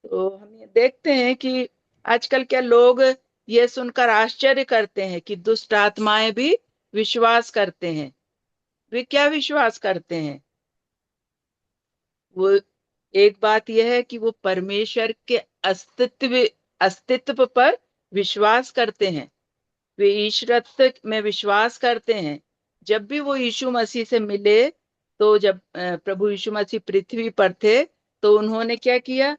तो हम ये देखते हैं कि आजकल क्या लोग ये सुनकर आश्चर्य करते हैं कि दुष्ट आत्माएं भी विश्वास करते हैं। वे क्या विश्वास करते हैं? वो एक बात यह है कि वो परमेश्वर के अस्तित्व पर विश्वास करते हैं। वे ईश्वरत्व में विश्वास करते हैं। जब भी वो यीशु मसीह से मिले, तो जब प्रभु यीशु मसीह पृथ्वी पर थे, तो उन्होंने क्या किया,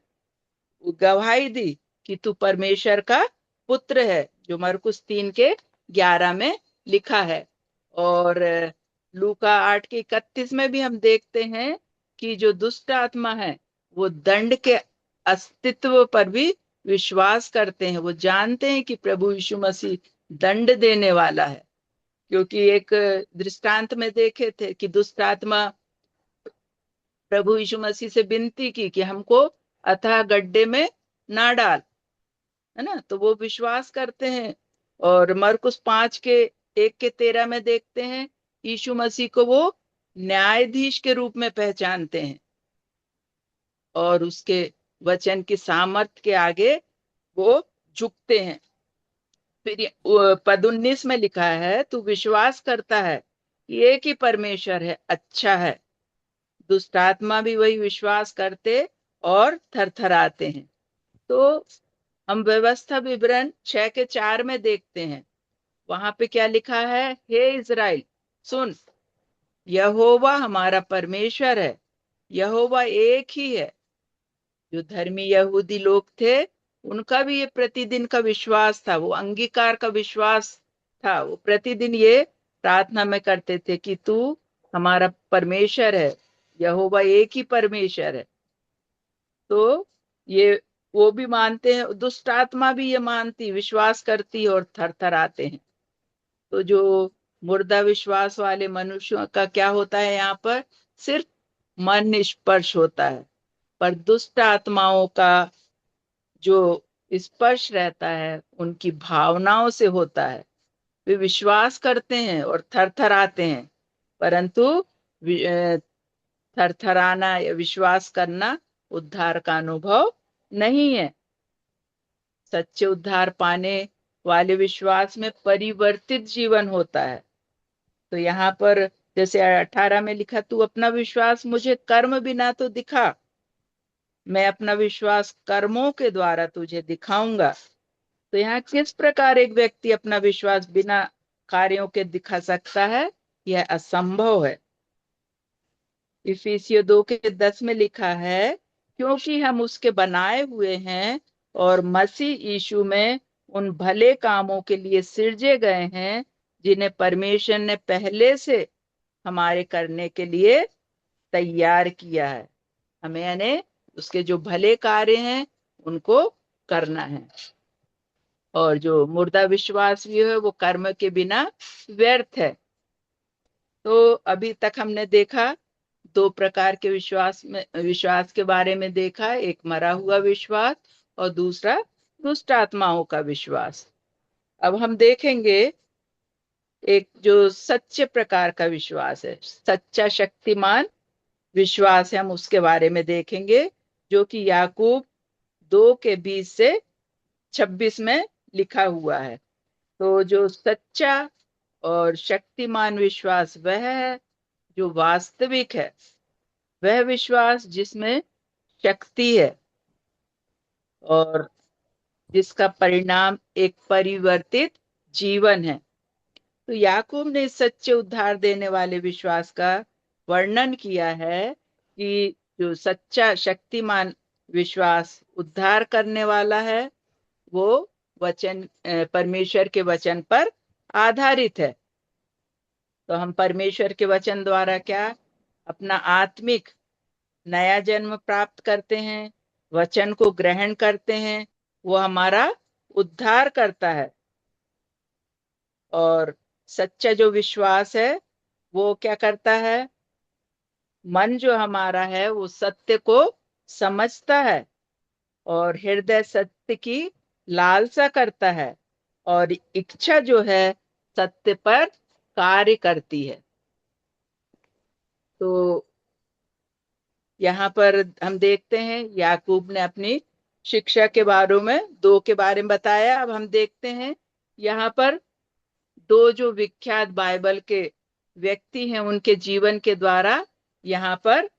गवाही दी कि तू परमेश्वर का पुत्र है, जो मरकुस 3 के 11 में लिखा है। और लूका 8 के 31 में भी हम देखते हैं कि जो दुष्ट आत्मा है वो दंड के अस्तित्व पर भी विश्वास करते हैं। वो जानते हैं कि प्रभु यीशु मसीह दंड देने वाला है, क्योंकि एक दृष्टांत में देखे थे कि दुष्ट आत्मा प्रभु यीशु मसीह से विनती की कि हमको अथाह गड्ढे में ना डाल, है ना। तो वो विश्वास करते हैं। और मरकुस 5 के 1 के 13 में देखते हैं यीशु मसीह को वो न्यायाधीश के रूप में पहचानते हैं, और उसके वचन की सामर्थ के आगे वो झुकते हैं। फिर पद 19 में लिखा है, तू विश्वास करता है कि एक ही परमेश्वर है, अच्छा है। दुष्ट आत्मा भी वही विश्वास करते और थरथराते हैं। तो हम व्यवस्था विवरण 6 के 4 में देखते हैं, वहां पे क्या लिखा है, हे इज़राइल सुन, यहोवा हमारा परमेश्वर है, यहोवा एक ही है। जो धर्मी यहूदी लोग थे, उनका भी ये प्रतिदिन का विश्वास था, वो अंगीकार का विश्वास था। वो प्रतिदिन ये प्रार्थना में करते थे कि तू हमारा परमेश्वर है, यहोवा एक ही परमेश्वर है। तो ये वो भी मानते हैं, दुष्ट आत्मा भी ये मानती, विश्वास करती और थरथराते हैं। तो जो मुर्दा विश्वास वाले मनुष्यों का क्या होता है, यहाँ पर सिर्फ मन निष्पर्श होता है, पर दुष्ट आत्माओं का जो स्पर्श रहता है उनकी भावनाओं से होता है। वे विश्वास करते हैं और थरथराते हैं, परंतु थरथराना या विश्वास करना उद्धार का अनुभव नहीं है। सच्चे उद्धार पाने वाले विश्वास में परिवर्तित जीवन होता है। तो यहाँ पर जैसे 18 में लिखा, तू अपना विश्वास मुझे कर्म बिना तो दिखा, मैं अपना विश्वास कर्मों के द्वारा तुझे दिखाऊंगा। तो यहाँ किस प्रकार एक व्यक्ति अपना विश्वास बिना कार्यों के दिखा सकता है, यह असंभव है। इफिसियों 2:10 में लिखा है, क्योंकि हम उसके बनाए हुए हैं और मसीह यीशु में उन भले कामों के लिए सिरजे गए हैं जिन्हें परमेश्वर ने पहले से हमारे करने के लिए तैयार किया है। हमें यानी उसके जो भले कार्य हैं उनको करना है। और जो मुर्दा विश्वास भी है वो कर्म के बिना व्यर्थ है। तो अभी तक हमने देखा 2 प्रकार के विश्वास के बारे में देखा, एक मरा हुआ विश्वास और दूसरा दुष्ट आत्माओं का विश्वास। अब हम देखेंगे एक जो सच्चे प्रकार का विश्वास है, सच्चा शक्तिमान विश्वास है, हम उसके बारे में देखेंगे, जो कि याकूब 2:20 से 26 में लिखा हुआ है। तो जो सच्चा और शक्तिमान विश्वास वह है जो वास्तविक है, वह विश्वास जिसमें शक्ति है और जिसका परिणाम एक परिवर्तित जीवन है। तो याकूब ने इस सच्चे उद्धार देने वाले विश्वास का वर्णन किया है कि जो सच्चा शक्तिमान विश्वास उद्धार करने वाला है वो परमेश्वर के वचन पर आधारित है। तो हम परमेश्वर के वचन द्वारा क्या अपना आत्मिक नया जन्म प्राप्त करते हैं, वचन को ग्रहण करते हैं, वो हमारा उद्धार करता है। और सच्चा जो विश्वास है वो क्या करता है, मन जो हमारा है वो सत्य को समझता है और हृदय सत्य की लालसा करता है और इच्छा जो है सत्य पर कार्य करती है। तो यहाँ पर हम देखते हैं याकूब ने अपनी शिक्षा के बारे में 2 के बारे में बताया। अब हम देखते हैं यहाँ पर 2 जो विख्यात बाइबल के व्यक्ति हैं उनके जीवन के द्वारा यहाँ पर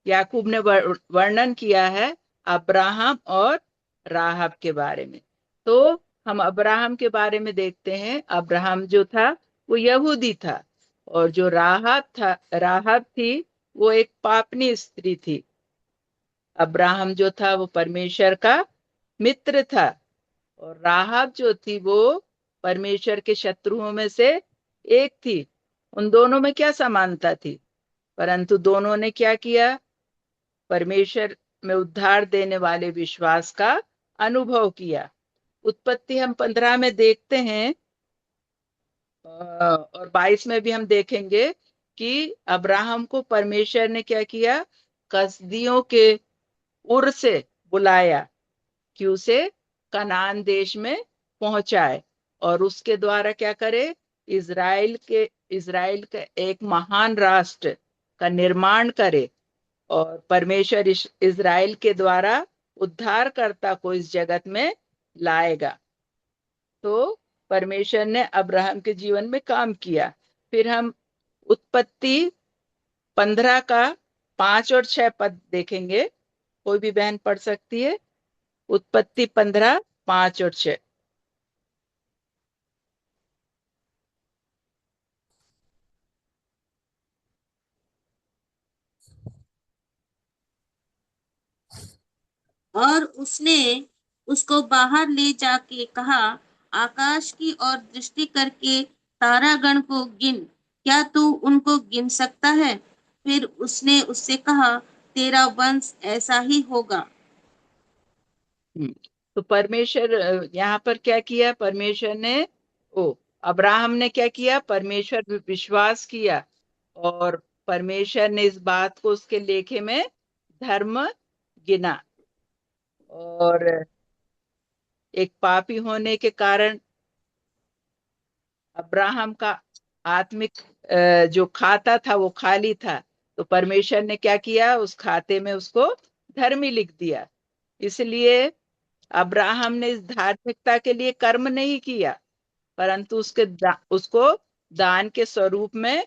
याकूब ने वर्णन किया है अब्राहम और राहब के बारे में। तो हम अब्राहम के बारे में देखते हैं। अब्राहम जो था वो यहूदी था और जो राहब थी वो एक पापनी स्त्री थी। अब्राहम जो था वो परमेश्वर का मित्र था और राहब जो थी वो परमेश्वर के शत्रुओं में से एक थी। उन दोनों में क्या समानता थी, परंतु दोनों ने क्या किया, परमेश्वर में उद्धार देने वाले विश्वास का अनुभव किया। उत्पत्ति हम 15 में देखते हैं और 22 में भी हम देखेंगे कि अब्राहम को परमेश्वर ने क्या किया, कसदियों के उर से बुलाया कि उसे कनान देश में पहुंचाए और उसके द्वारा क्या करे, इजराइल का एक महान राष्ट्र का निर्माण करे और परमेश्वर इजराइल के द्वारा उद्धारकर्ता को इस जगत में लाएगा। तो परमेश्वर ने अब्राहम के जीवन में काम किया। फिर हम उत्पत्ति 15 का 5 और 6 पद देखेंगे। कोई भी बहन पढ़ सकती है। उत्पत्ति 15, 5 और 6। और उसने उसको बाहर ले जाके कहा, आकाश की ओर दृष्टि करके तारागण को गिन, क्या तू उनको गिन सकता है? फिर उसने उससे कहा, तेरा वंश ऐसा ही होगा। तो परमेश्वर यहाँ पर क्या किया, परमेश्वर ने अब्राहम ने क्या किया, परमेश्वर विश्वास किया और परमेश्वर ने इस बात को उसके लेखे में धर्म गिना। और एक पापी होने के कारण अब्राहम का आत्मिक जो खाता था वो खाली था, तो परमेश्वर ने क्या किया, उस खाते में उसको धर्मी लिख दिया। इसलिए अब्राहम ने इस धार्मिकता के लिए कर्म नहीं किया, परंतु उसको दान के स्वरूप में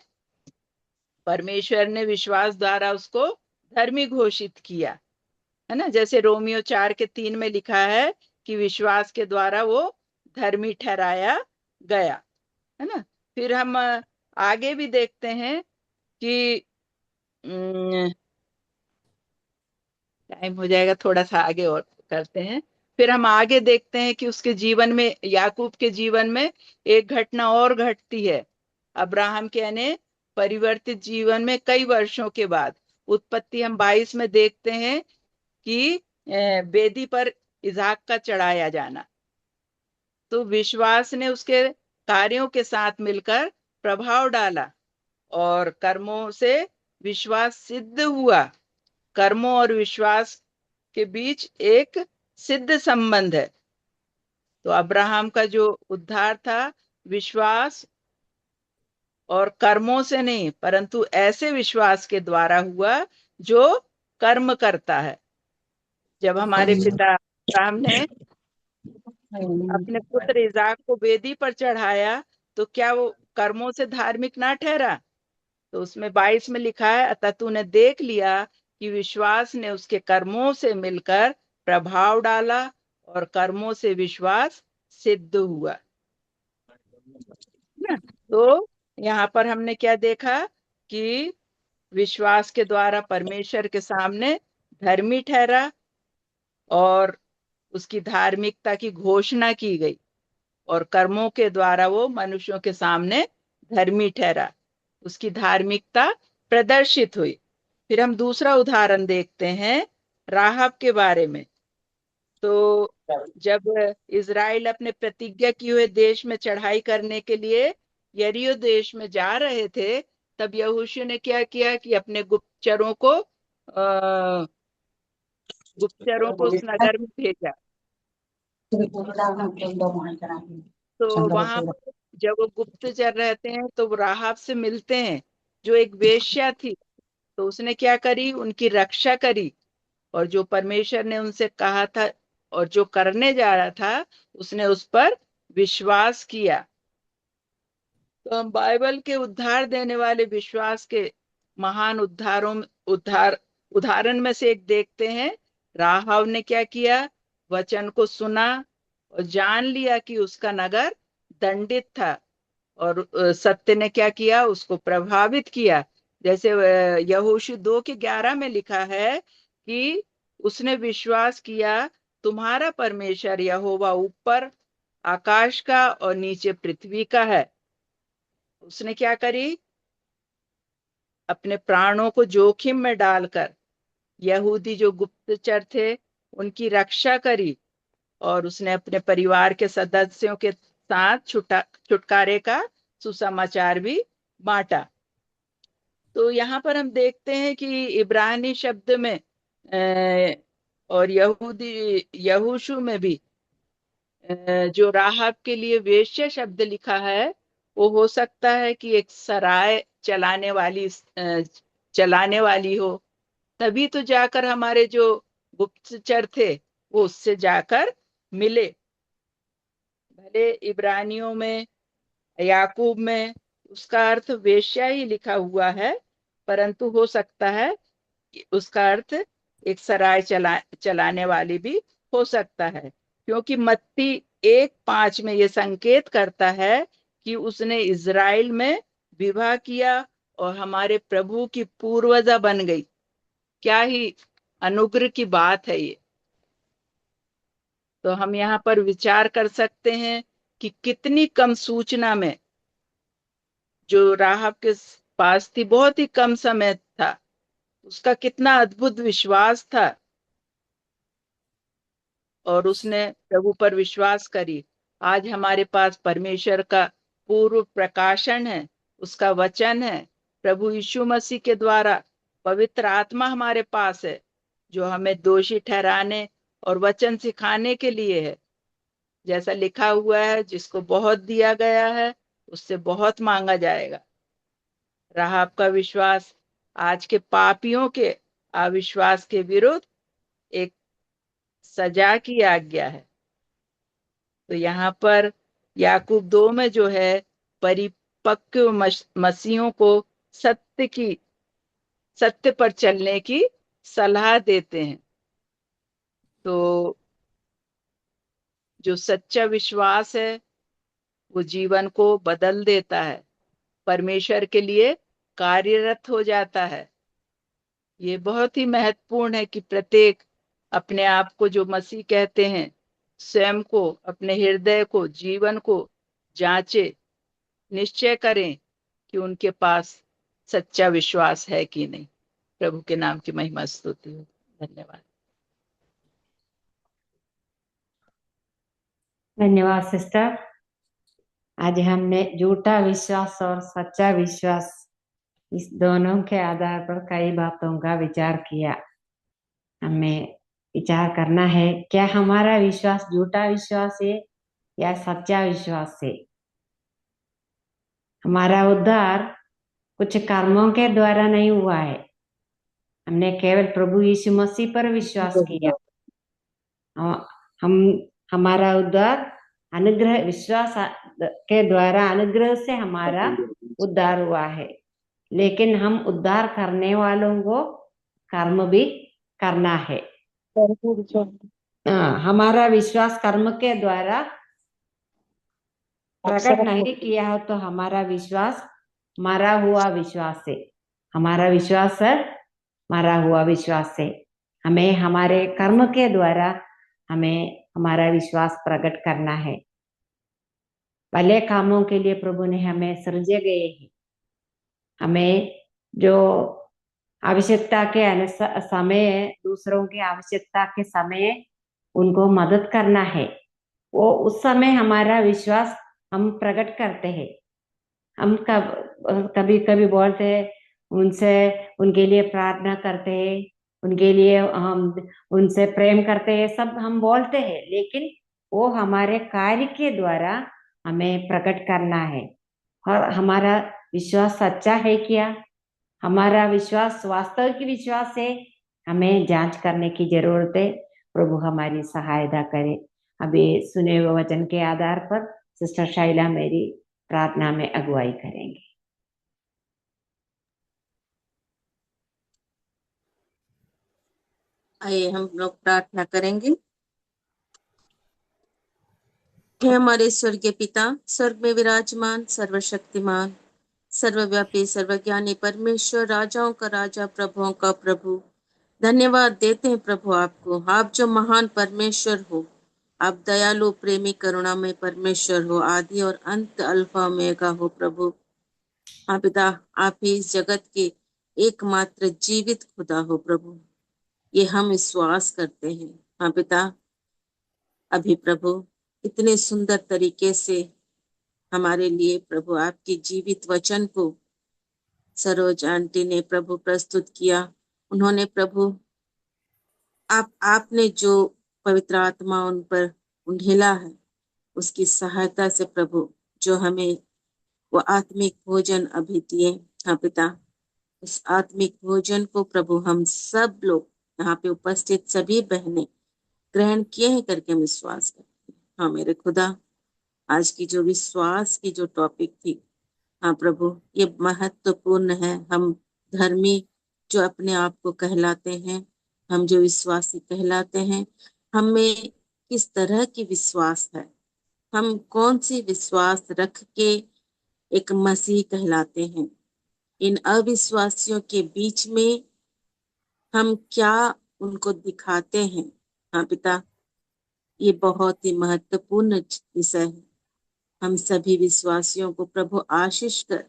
परमेश्वर ने विश्वास द्वारा उसको धर्मी घोषित किया, है ना। जैसे रोमियो 4:3 में लिखा है कि विश्वास के द्वारा वो धर्मी ठहराया गया, है ना। फिर हम आगे भी देखते हैं कि टाइम हो जाएगा, थोड़ा सा आगे और करते हैं। फिर हम आगे देखते हैं कि उसके जीवन में, याकूब के जीवन में एक घटना और घटती है। अब्राहम के यानी परिवर्तित जीवन में कई वर्षों के बाद उत्पत्ति हम 22 में देखते हैं कि वेदी पर इसहाक का चढ़ाया जाना। तो विश्वास ने उसके कार्यों के साथ मिलकर प्रभाव डाला और कर्मों से विश्वास सिद्ध हुआ। कर्मों और विश्वास के बीच एक सिद्ध संबंध है। तो अब्राहम का जो उद्धार था विश्वास और कर्मों से नहीं, परंतु ऐसे विश्वास के द्वारा हुआ जो कर्म करता है। जब हमारे पिता अब्राहम ने अपने पुत्र इसाक को वेदी पर चढ़ाया तो क्या वो कर्मों से धार्मिक ना ठहरा? तो उसमें 22 में लिखा है, अतः तूने देख लिया कि विश्वास ने उसके कर्मों से मिलकर प्रभाव डाला और कर्मों से विश्वास सिद्ध हुआ ना। तो यहाँ पर हमने क्या देखा कि विश्वास के द्वारा परमेश्वर के सामने धर्मी ठहरा और उसकी धार्मिकता की घोषणा की गई और कर्मों के द्वारा वो मनुष्यों के सामने धर्मी ठहरा, उसकी धार्मिकता प्रदर्शित हुई। फिर हम दूसरा उदाहरण देखते हैं राहब के बारे में। तो जब इज़राइल अपने प्रतिज्ञा किए हुए देश में चढ़ाई करने के लिए यरीहो देश में जा रहे थे, तब यहोशू ने क्या किया कि अपने गुप्तचरों को उस नगर में भेजा। तो वहां पर जब वो गुप्तचर रहते हैं तो वो राहब से मिलते हैं जो एक वेश्या थी। तो उसने क्या करी, उनकी रक्षा करी और जो परमेश्वर ने उनसे कहा था और जो करने जा रहा था उसने उस पर विश्वास किया। तो हम बाइबल के उद्धार देने वाले विश्वास के महान उदाहरण में से एक देखते हैं। राहब ने क्या किया, वचन को सुना और जान लिया कि उसका नगर दंडित था और सत्य ने क्या किया, उसको प्रभावित किया। जैसे यहोशू 2:11 में लिखा है कि उसने विश्वास किया तुम्हारा परमेश्वर यहोवा ऊपर आकाश का और नीचे पृथ्वी का है। उसने क्या करी, अपने प्राणों को जोखिम में डालकर यहूदी जो गुप्तचर थे उनकी रक्षा करी और उसने अपने परिवार के सदस्यों के साथ छुटकारे का सुसमाचार भी बांटा। तो यहाँ पर हम देखते हैं कि इब्रानी शब्द में और यहोशू में भी जो राहब के लिए वेश्या शब्द लिखा है वो हो सकता है कि एक सराय चलाने वाली हो, तभी तो जाकर हमारे जो गुप्तचर थे वो उससे जाकर मिले। भले इब्रानियों में, याकूब में उसका अर्थ वेश्या ही लिखा हुआ है, परंतु हो सकता है कि उसका अर्थ एक सराय चलाने वाली भी हो सकता है, क्योंकि मत्ती 1:5 में ये संकेत करता है कि उसने इज़राइल में विवाह किया और हमारे प्रभु की पूर्वजा बन गई। क्या ही अनुग्रह की बात है ये। तो हम यहाँ पर विचार कर सकते हैं कि कितनी कम सूचना में जो राहब के पास थी, बहुत ही कम समय था, उसका कितना अद्भुत विश्वास था और उसने प्रभु पर विश्वास करी। आज हमारे पास परमेश्वर का पूर्व प्रकाशन है, उसका वचन है, प्रभु यीशु मसीह के द्वारा पवित्र आत्मा हमारे पास है जो हमें दोषी ठहराने और वचन सिखाने के लिए है। जैसा लिखा हुआ है, जिसको बहुत दिया गया है उससे बहुत मांगा जाएगा। राहब का विश्वास आज के पापियों के अविश्वास के विरुद्ध एक सजा की आज्ञा है। तो यहाँ पर याकूब 2 में जो है परिपक्व मसीहों को सत्य पर चलने की सलाह देते हैं। तो जो सच्चा विश्वास है वो जीवन को बदल देता है, परमेश्वर के लिए कार्यरत हो जाता है। ये बहुत ही महत्वपूर्ण है कि प्रत्येक अपने आप को, जो मसीह कहते हैं, स्वयं को, अपने हृदय को, जीवन को जांचे, निश्चय करें कि उनके पास सच्चा विश्वास है कि नहीं। प्रभु के नाम की महिमा स्तुति हो। धन्यवाद। धन्यवाद सिस्टर। आज हमने झूठा विश्वास और सच्चा विश्वास, इस दोनों के आधार पर कई बातों का विचार किया। हमें विचार करना है, क्या हमारा विश्वास झूठा विश्वास है या सच्चा विश्वास है। हमारा उद्धार कुछ कर्मों के द्वारा नहीं हुआ है, हमने केवल प्रभु यीशु मसीह पर विश्वास किया। हम हमारा उद्धार अनुग्रह, विश्वास के द्वारा अनुग्रह से हमारा उद्धार हुआ है। लेकिन हम उद्धार करने वालों को कर्म भी करना है। हमारा विश्वास कर्म के द्वारा प्रकट नहीं किया हो तो हमारा विश्वास मरा हुआ विश्वास है। हमारा विश्वास मरा हुआ विश्वास है। हमें हमारे कर्म के द्वारा हमें हमारा विश्वास प्रकट करना है। भले कामों के लिए प्रभु ने हमें सृजे गए हैं। हमें जो आवश्यकता के समय, दूसरों की आवश्यकता के समय उनको मदद करना है, वो उस समय हमारा विश्वास हम प्रकट करते हैं। हम कभी कभी बोलते हैं, उनसे उनके लिए प्रार्थना करते हैं, उनके लिए हम उनसे प्रेम करते हैं, सब हम बोलते हैं, लेकिन वो हमारे कार्य के द्वारा हमें प्रकट करना है। और हमारा विश्वास सच्चा है क्या, हमारा विश्वास वास्तविक विश्वास है, हमें जांच करने की जरूरत है। प्रभु हमारी सहायता करे। अभी सुने हुए वचन के आधार पर सिस्टर शैला मेरी प्रार्थना में अगुवाई करेंगे। आइए हम लोग प्रार्थना करेंगे। हे हमारे स्वर्गीय पिता, स्वर्ग में विराजमान सर्वशक्तिमान सर्वव्यापी सर्वज्ञानी परमेश्वर, राजाओं का राजा, प्रभुओं का प्रभु, धन्यवाद देते हैं प्रभु आपको। आप जो महान परमेश्वर हो, आप दयालु प्रेमी करुणामय परमेश्वर हो, आदि और अंत, अल्फा ओमेगा हो प्रभु। हाँ पिता, आप ही इस जगत के एकमात्र जीवित खुदा हो प्रभु, ये हम विश्वास करते हैं। हाँ पिता, अभी प्रभु इतने सुंदर तरीके से हमारे लिए प्रभु आपके जीवित वचन को सरोज आंटी ने प्रभु प्रस्तुत किया। उन्होंने प्रभु आपने जो पवित्र आत्मा उन पर उंडेला है, उसकी सहायता से प्रभु जो हमें वो आत्मिक भोजन अभी दिए। हाँ पिता, उस आत्मिक भोजन को प्रभु हम सब लोग यहाँ पे उपस्थित सभी बहनें ग्रहण किए हैं करके हम विश्वास करते हैं। हाँ मेरे खुदा, आज की जो विश्वास की जो टॉपिक थी, हाँ प्रभु ये महत्वपूर्ण है। हम धर्मी जो अपने आप को कहलाते हैं, हम जो विश्वासी कहलाते हैं, हमें किस तरह की विश्वास है, हम कौन सी विश्वास रख के एक मसीह कहलाते हैं। इन अविश्वासियों के बीच में हम क्या उनको दिखाते हैं। हाँ पिता, ये बहुत ही महत्वपूर्ण विषय है। हम सभी विश्वासियों को प्रभु आशीष कर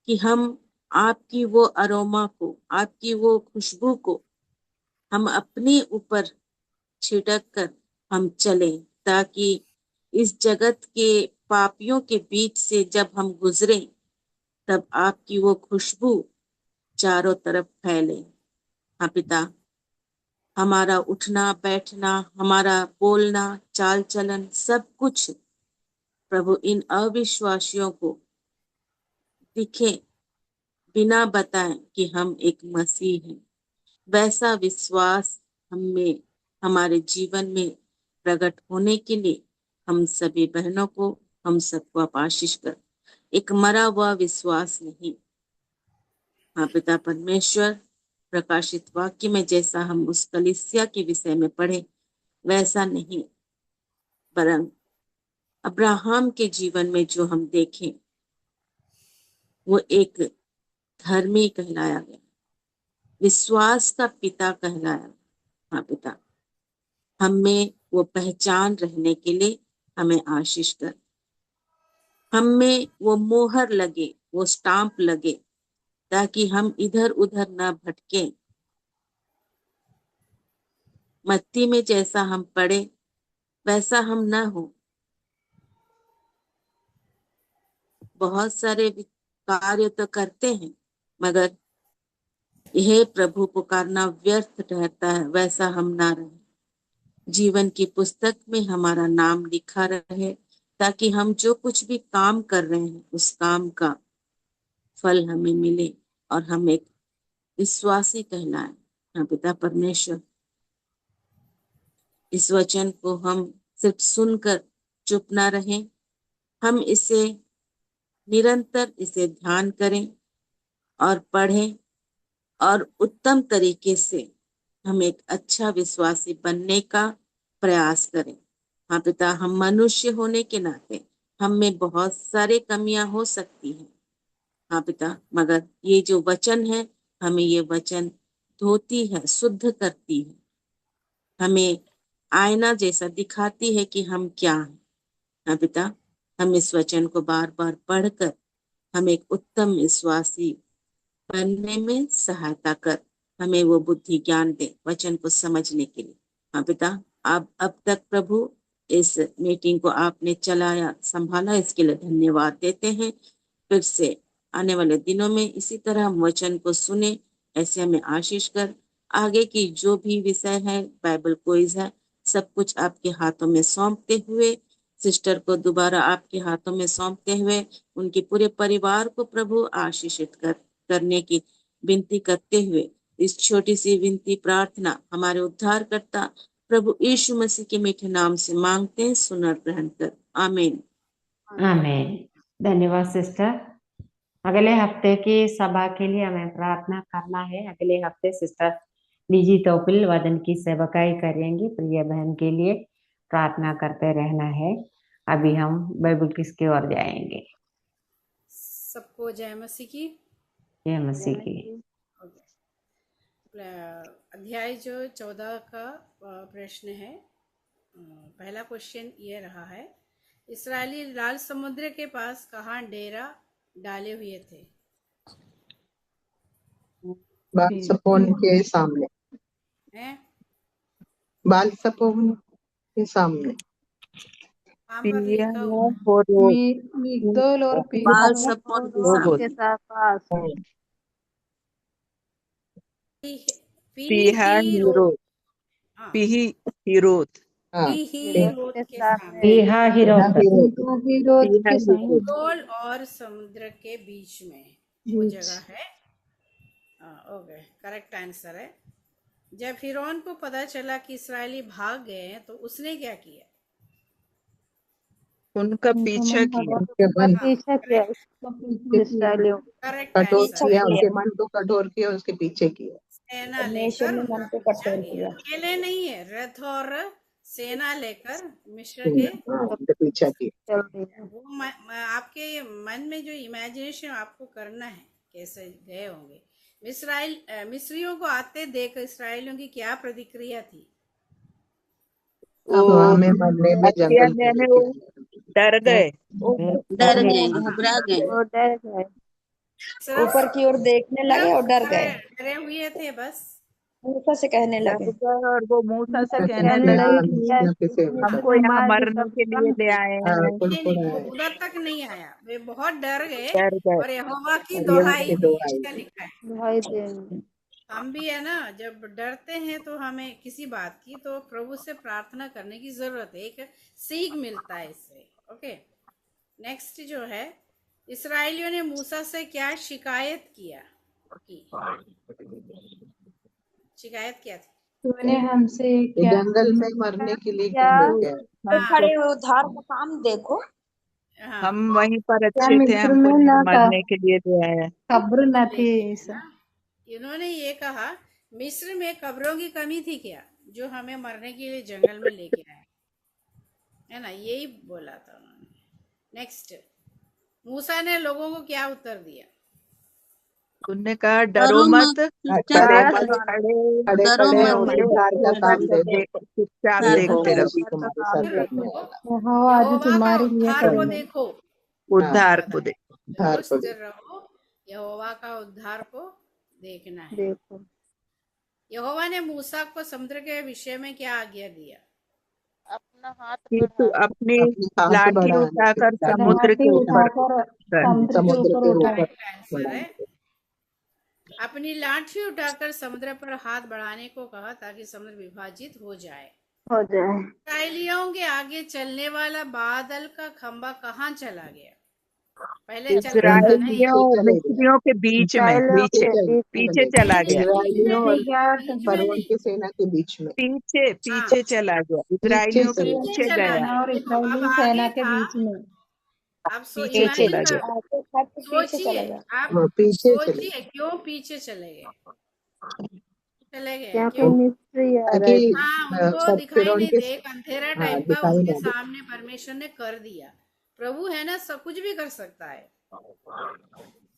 कि हम आपकी वो अरोमा को, आपकी वो खुशबू को हम अपने ऊपर छिड़क कर हम चलें, ताकि इस जगत के पापियों के बीच से जब हम गुजरे तब आपकी वो खुशबू चारों तरफ फैले। हाँ पिता, हमारा उठना बैठना, हमारा बोलना चाल चलन, सब कुछ प्रभु इन अविश्वासियों को दिखे बिना बताएं कि हम एक मसीह हैं। वैसा विश्वास हमें हमारे जीवन में प्रकट होने के लिए हम सभी बहनों को, हम सबको आप आशीष कर, एक मरा हुआ विश्वास नहीं। हाँ पिता परमेश्वर, प्रकाशित वाक्य में जैसा हम उस कलीसिया के विषय में पढ़े वैसा नहीं, वरन अब्राहम के जीवन में जो हम देखें वो एक धर्मी कहलाया गया, विश्वास का पिता कहलाया। हाँ पिता, हमें वो पहचान रहने के लिए हमें आशीष कर, हमें वो मोहर लगे, वो स्टाम्प लगे, ताकि हम इधर उधर ना भटके। मत्ती में जैसा हम पढ़े वैसा हम ना हो। बहुत सारे कार्य तो करते हैं, मगर यह प्रभु पुकारना व्यर्थ ठहरता है, वैसा हम ना रहे। जीवन की पुस्तक में हमारा नाम लिखा रहे, ताकि हम जो कुछ भी काम कर रहे हैं उस काम का फल हमें मिले और हम एक विश्वासी कहलाए। हाँ पिता परमेश्वर, इस वचन को हम सिर्फ सुनकर चुप ना रहें, हम इसे निरंतर इसे ध्यान करें और पढ़ें और उत्तम तरीके से हम एक अच्छा विश्वासी बनने का प्रयास करें। हाँ पिता, हम मनुष्य होने के नाते हम में बहुत सारे कमियां हो सकती हैं। हाँ पिता, मगर ये जो वचन है हमें ये वचन धोती है, शुद्ध करती है, हमें आईना जैसा दिखाती है कि हम क्या हैं। हाँ पिता, हम इस वचन को बार बार पढ़कर हम एक उत्तम विश्वासी बनने में सहायता कर, हमें वो बुद्धि ज्ञान दे वचन को समझने के लिए। हाँ पिता, आप अब तक प्रभु इस मीटिंग को आपने चलाया, संभाला, इसके लिए धन्यवाद देते हैं। फिर से आने वाले दिनों में इसी तरह हम वचन को सुने, ऐसे हमें आशीष कर। आगे की जो भी विषय है, बाइबल क्विज है, सब कुछ आपके हाथों में सौंपते हुए, सिस्टर को दोबारा आपके हाथों में सौंपते हुए, उनके पूरे परिवार को प्रभु आशीषित करने की विनती करते हुए, इस छोटी सी विनती प्रार्थना हमारे उद्धारकर्ता प्रभु यीशु मसीह के मीठे नाम से मांगते हैं, सुन और ग्रहण कर। आमीन। आमीन। धन्यवाद सिस्टर। अगले हफ्ते की सभा के लिए हमें प्रार्थना करना है। अगले हफ्ते सिस्टर निजी तौफील वदन की सेवकाई करेंगी। प्रिय बहन के लिए प्रार्थना करते रहना है। अभी हम बाइबल किसकी ओर जाएंगे। सबको जय मसीह की। जय मसीह की। अध्याय जो 14 का प्रश्न है। पहला क्वेश्चन ये रहा है, इस्राएली लाल समुद्र के पास कहाँ डेरा डाले हुए थे? बाल सपोन के सामने। हैं? बाल सपोन के सामने। कहाँ पर लिखा हुआ? मिग्दोल और बाल सपोन के सामने। पीहाहिरोत पीहाहिरोत के सामने। मिग्दोल और समुद्र के बीच में वो जगह है। ओके, करेक्ट आंसर है। जब फिरौन को पता चला कि इस्राएली भाग गए हैं तो उसने क्या किया? उनका पीछा किया। करेक्ट आंसर है। उनके मन को कठोर किया, उसके पीछे किया। सेना लेकर पीछा किया। अकेले नहीं है, रथ और सेना लेकर मिस्र के पीछा किया। वो आपके मन में जो इमेजिनेशन आपको करना है कैसे गए होंगे। मिस्रियों को आते देख इसराइलियों की क्या प्रतिक्रिया थी? हमें मरने में जंगल डर गए, घबरा गए, ऊपर की ओर देखने लगे और डर गए, डरे हुए थे, बस मूसा से कहने लगे। और वो मूसा से कहने लगे, हमको यहाँ मरने के लिए ले आए हैं। नहीं, उधर तक नहीं आया, वे बहुत डर गए और यहोवा की दुहाई दी, ऐसा लिखा है। हम भी है ना, जब डरते हैं तो हमें किसी बात की, तो प्रभु से प्रार्थना करने की जरूरत है, एक सीख मिलता है इससे। ओके, नेक्स्ट जो है, इस्राएलियों ने मूसा से क्या शिकायत किया? शिकायत क्या थी? तूने हमसे क्या जंगल में मरने के लिए क्यों गया? खड़े हो, उद्धार का काम देखो। हम वहीं पर अच्छे थे, हमको मरने के लिए ले आया। कब्र न थी ऐसा। इन्होंने ये कहा, मिस्र में कब्रों की कमी थी क्या जो हमें मरने के लिए जंगल में लेके आए? है ना, यही बोला था उन्होंने। नेक्स्ट, मूसा ने लोगों को क्या उत्तर दिया? उनने कहा डरो मत, खड़े खड़े होके उद्धार का काम चुपचाप देखते रहो। तुम्हारे सर करने वाला यहोवा आज तुम्हारे लिए उद्धार को करेगा। देखो, उद्धार को देखो, दुरुस्त रहो, यहोवा का उद्धार को देखना है। देखो यहोवा ने मूसा को समुद्र के विषय में क्या आज्ञा दिया? अपना हाथ कि तू अपनी हाथ लाठी बढ़ाने उठाकर के समुद्र के ऊपर समुद्र के ऊपर करेक्ट आंसर है। अपनी लाठी उठाकर समुद्र पर हाथ बढ़ाने को कहा ताकि समुद्र विभाजित हो जाए। इस्राएलियों के आगे चलने वाला बादल का खंबा कहाँ चला गया? पहले इस्राएलियों मिस्रियों के बीच में पीछे चला गया। इस्राएलियों और फरौन की सेना के बीच में पीछे चला गया, इस्राएलियों के पीछे गया और इस्राएली सेना के बीच में। अब पीछे चला गया। सोचिए, आप पीछे सोचिए क्यों पीछे चले गए? क्यों? उनको दिखाई नहीं दे, एक अंधेरा टाइप का उसके सामने परमेश्वर ने कर दिया। प्रभु है ना, सब कुछ भी कर सकता है।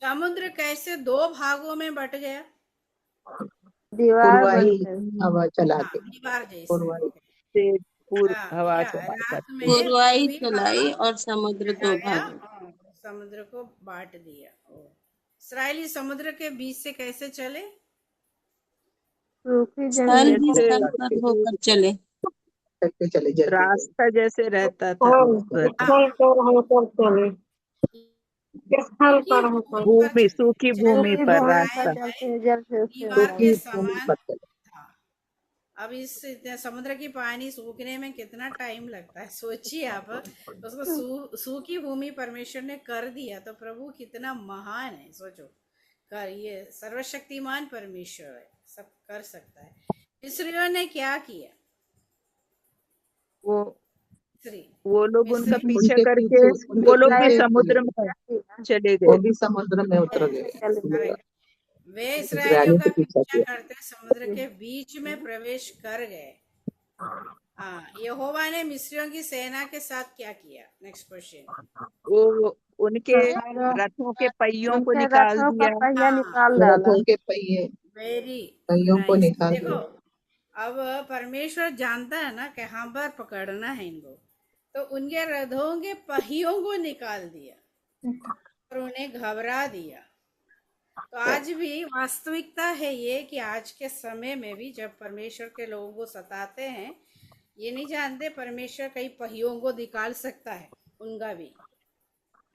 समुद्र कैसे 2 भागों में बट गया? हवा चला के दीवार जैसे हवा पूर्वाई चलाई और समुद्र 2 भाग, समुद्र को बांट दिया। इस्राएली समुद्र के बीच से कैसे चले? होकर चले। रास्ता जैसे रहता था भूमि, सूखी भूमि पर रास्ता। दीवार के समान था। अब इस समुद्र की पानी सूखने में कितना टाइम लगता है, सोचिए आप। उसको सूखी भूमि परमेश्वर ने कर दिया, तो प्रभु कितना महान है। सोचो, ये सर्वशक्तिमान परमेश्वर है, सब कर सकता है। मिस्रियों ने क्या किया? वो लोग उनका पीछे करके वो लोग भी समुद्र में चले गए, वो भी समुद्र में उतर गए। वे इस्राएलियों का पीछा करते समुद्र के बीच में प्रवेश कर गए। यहोवा ने मिस्रियों की सेना के साथ क्या किया? Next question. वो उनके रथों के पहियों को निकाल दिया। रथों के पहियों को निकाल दिया। देखो, अब परमेश्वर जानता है ना कहाँ पर पकड़ना है इनको, तो उनके रथों के पहियों को निकाल दिया और उन्हें घबरा दिया। तो आज भी वास्तविकता है ये कि आज के समय में भी जब परमेश्वर के लोगों को सताते हैं, ये नहीं जानते परमेश्वर कई पहियों को निकाल सकता है, उनका भी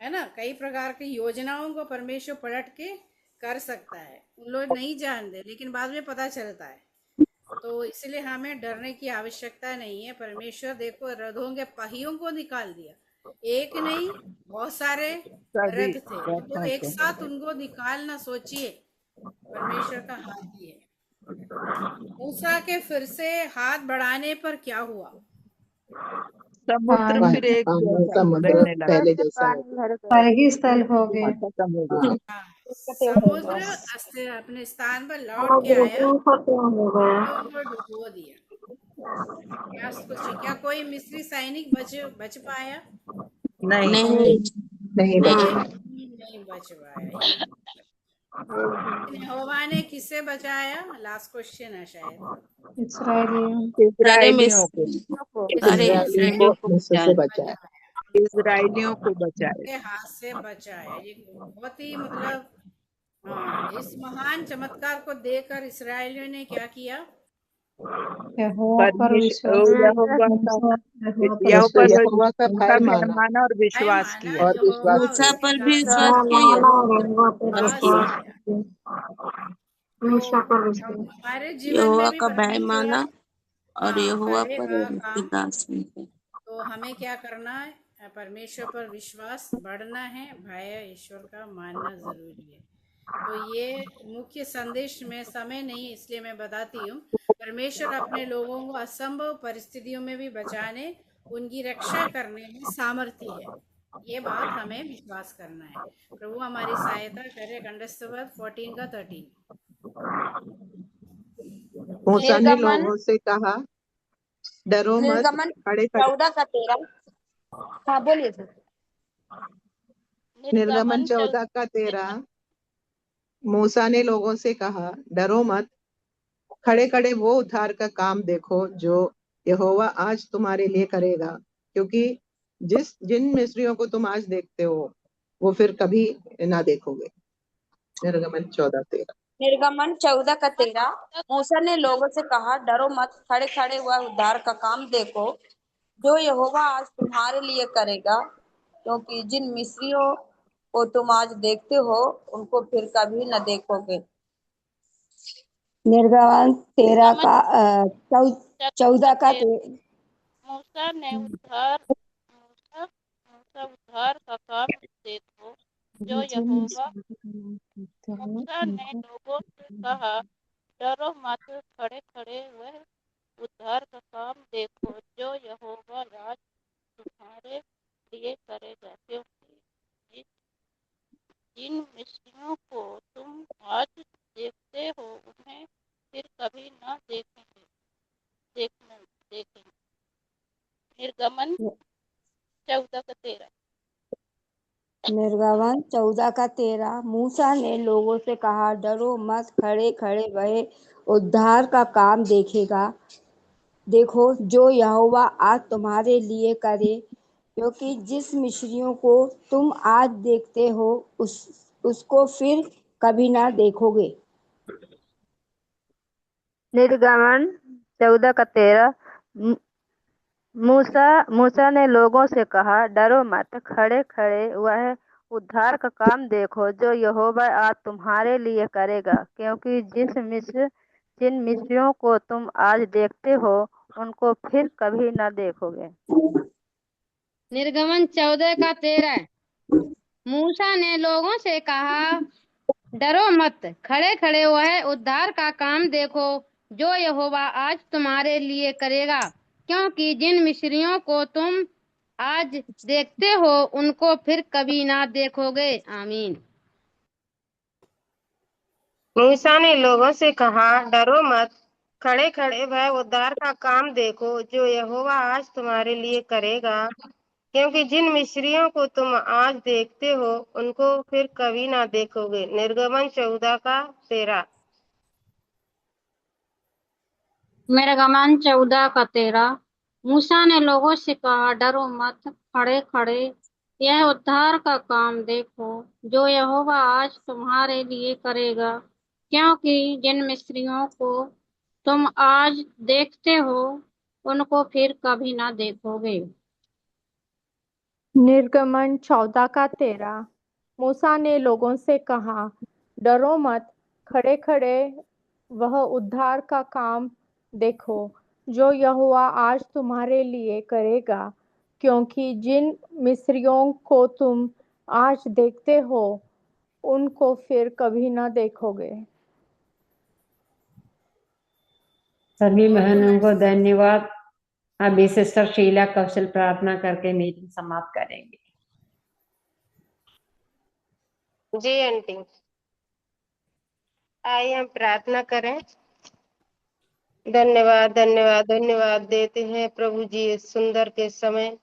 है ना। कई प्रकार की योजनाओं को परमेश्वर पलट के कर सकता है, उन लोग नहीं जानते, लेकिन बाद में पता चलता है। तो इसलिए हमें डरने की आवश्यकता नहीं है। परमेश्वर देखो रथों के पहियों को निकाल दिया, एक नहीं बहुत सारे रथ थे, तो एक साथ उनको निकालना, सोचिए परमेश्वर का हाथ ही है। मूसा के फिर से हाथ बढ़ाने पर क्या हुआ? समुद्र फिर एक पहले जैसा स्थल हो गया। समुद्र अपने स्थान पर लौट के आया, उनको डुबो दिया। क्या कोई मिस्री सैनिक बच पाया? नहीं बच पाया। यहोवा ने किसे बचाया? लास्ट क्वेश्चन है शायद। इस्राएलियों को बचाया, हाथ से बचाया। ये बहुत ही मतलब इस महान चमत्कार को देखकर इस्राएलियों ने क्या किया? यहोवा पर माना और विश्वास किया। मूसा पर भी विश्वास किया, यहोवा का भय माना और यहोवा पर दास बने। तो हमें क्या करना है? परमेश्वर पर विश्वास बढ़ना है, भय ईश्वर का मानना जरूरी है। तो ये मुख्य संदेश में समय नहीं, इसलिए मैं बताती हूँ। परमेश्वर अपने लोगों को असंभव परिस्थितियों में भी बचाने, उनकी रक्षा करने में सामर्थ्य है। ये बात हमें विश्वास करना है। प्रभु हमारी सहायता करे। कंठस्थ 14 का 13। मूसा ने लोगों से कहा, डरो मत, खड़े 14 का 13। हाँ बोलिए सर। निर्गमन 14:13 मूसा ने लोगों से कहा, डरो मत, खड़े खड़े वो उद्धार का काम देखो जो यहोवा आज तुम्हारे लिए करेगा, क्योंकि जिन मिस्रियों को तुम आज देखते हो वो फिर कभी ना देखोगे। निर्गमन 14:13। निर्गमन 14:13 मूसा ने लोगों से कहा, डरो मत, खड़े खड़े हुआ उद्धार का काम देखो जो यहोवा आज तुम्हारे लिए करेगा, क्योंकि जिन मिस्रियों को तुम आज देखते हो उनको फिर कभी न देखोगे। निर्गमन 13 का 14 का मूसा उद्धार का काम देखो जो यहोवा। मूसा ने लोगों से कहा, डरो मत, खड़े खड़े वह उद्धार का काम देखो जो यहोवा आज तुम्हारे लिए करेगा, क्योंकि जिन मिस्रियों को तुम आज देखते हो उन्हें फिर कभी न देखेंगे। निर्गमन 14:13। निर्गमन 14:13 मूसा ने लोगों से कहा, डरो मत, खड़े खड़े वह उद्धार का काम देखो जो यहोवा आज तुम्हारे लिए करे, क्योंकि जिस मिस्रियों को तुम आज देखते हो उसको फिर कभी ना देखोगे। निर्गमन 14:13 मूसा ने लोगों से कहा, डरो मत, खड़े खड़े वह उद्धार का काम देखो जो यहोवा आज तुम्हारे लिए करेगा, क्योंकि जिन मिस्रियों को तुम आज देखते हो उनको फिर कभी न देखोगे। निर्गमन 14:13 मूसा ने लोगों से कहा, डरो मत, खड़े खड़े वह उद्धार का काम देखो जो यहोवा आज तुम्हारे लिए करेगा, क्योंकि जिन मिस्रियों को तुम आज देखते हो उनको फिर कभी ना देखोगे। आमीन। मूसा ने लोगों से कहा, डरो मत, खड़े खड़े वह उद्धार का काम देखो जो यहोवा आज तुम्हारे लिए करेगा, क्योंकि जिन मिस्रियों को तुम आज देखते हो उनको फिर कभी ना देखोगे। निर्गमन 14:13। निर्गमन 14:13 मूसा ने लोगों से कहा, डरो मत, खड़े खड़े यह उद्धार का काम देखो जो यहोवा आज तुम्हारे लिए करेगा, क्योंकि जिन मिस्रियों को तुम आज देखते हो उनको फिर कभी ना देखोगे। निर्गमन 14:13 मूसा ने लोगों से कहा, डरो मत, खड़े खड़े वह उद्धार का काम देखो जो यहोवा आज तुम्हारे लिए करेगा, क्योंकि जिन मिस्रियों को तुम आज देखते हो उनको फिर कभी ना देखोगे। सभी बहनों को धन्यवाद। अभी सिस्टर शीला कौशल प्रार्थना करके मीटिंग समाप्त करेंगे। जी आंटी, आइए हम प्रार्थना करें। धन्यवाद धन्यवाद धन्यवाद देते हैं प्रभु जी इस सुंदर के समय,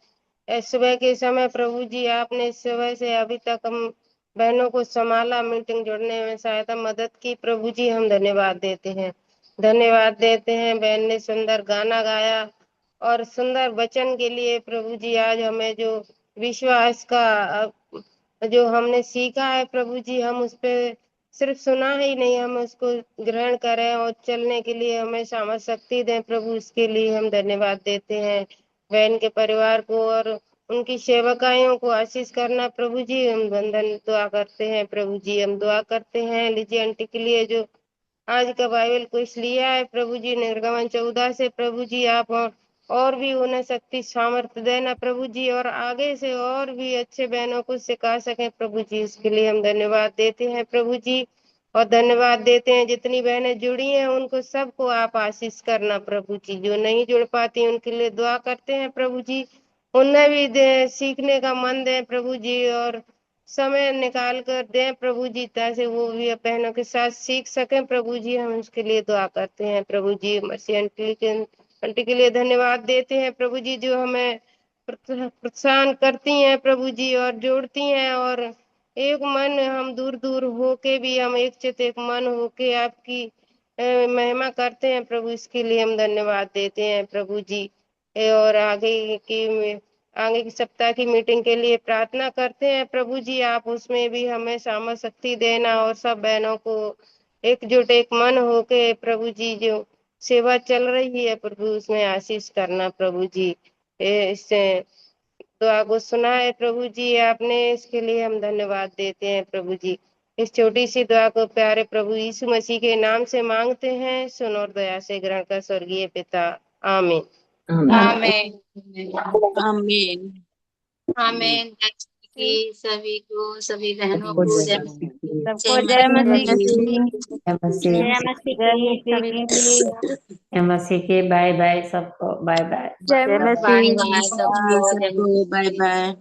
इस सुबह के समय प्रभु जी आपने सुबह से अभी तक हम बहनों को संभाला, मीटिंग जोड़ने में सहायता मदद की। प्रभु जी हम धन्यवाद देते हैं, धन्यवाद देते हैं। बहन ने सुंदर गाना गाया और सुंदर वचन के लिए प्रभु जी आज हमें जो विश्वास का जो हमने सीखा है प्रभु जी, हम उस पर सिर्फ सुना ही नहीं, हम उसको ग्रहण करें और चलने के लिए हमें सामर्थ शक्ति दें प्रभु। इसके लिए हम धन्यवाद देते हैं। बहन के परिवार को और उनकी सेवकाइयों को आशीष करना प्रभु जी। हम वंदन दुआ करते हैं प्रभु जी, हम दुआ करते हैं लीजिए आंटी के लिए जो आज का बाइबल कुछ लिया है प्रभु जी निर्गमन 14 से। प्रभु जी आप और भी उन्हें शक्ति सामर्थ्य देना प्रभु जी, और आगे से और भी अच्छे बहनों को सिखा सकें प्रभु जी। इसके लिए हम धन्यवाद देते हैं प्रभु जी, और धन्यवाद देते हैं जितनी बहनें जुड़ी हैं उनको सबको आप आशीष करना प्रभु जी। जो नहीं जुड़ पाती उनके लिए दुआ करते हैं प्रभु जी, उन्हें भी सीखने का मन दें प्रभु जी, और समय निकाल कर दें प्रभु जी, ताकि वो भी बहनों के साथ सीख सकें प्रभु जी। हम उसके लिए दुआ करते हैं प्रभु जी। मसीह आंटी के लिए धन्यवाद देते हैं प्रभु जी, जो हमें प्रोत्साहन करती हैं प्रभु जी और जोड़ती हैं, और एक मन हम दूर दूर होके भी हम एक चित एक मन होके आपकी महिमा करते हैं प्रभु। इसके लिए हम धन्यवाद देते हैं प्रभु जी। और आगे की सप्ताह की मीटिंग के लिए प्रार्थना करते हैं प्रभु जी। आप उसमें भी हमें सामर्थ शक्ति देना और सब बहनों को एकजुट एक मन होके प्रभु जी जो सेवा चल रही है प्रभु उसमें आशीष करना प्रभु जी। इससे दुआ को सुना है प्रभु जी आपने, इसके लिए हम धन्यवाद देते हैं प्रभु जी। इस छोटी सी दुआ को प्यारे प्रभु यीशु मसीह के नाम से मांगते हैं, सुन और दया से ग्रहण कर स्वर्गीय पिता। आमीन। आमीन आमीन आमीन। की सभी को, सभी बहनों को सबको जय मसीह की। जय मसीह जय मसीह की। जय मसीह के। बाय बाय सबको, बाय बाय। जय बाय मसीह। बाय सबको, बाय बाय।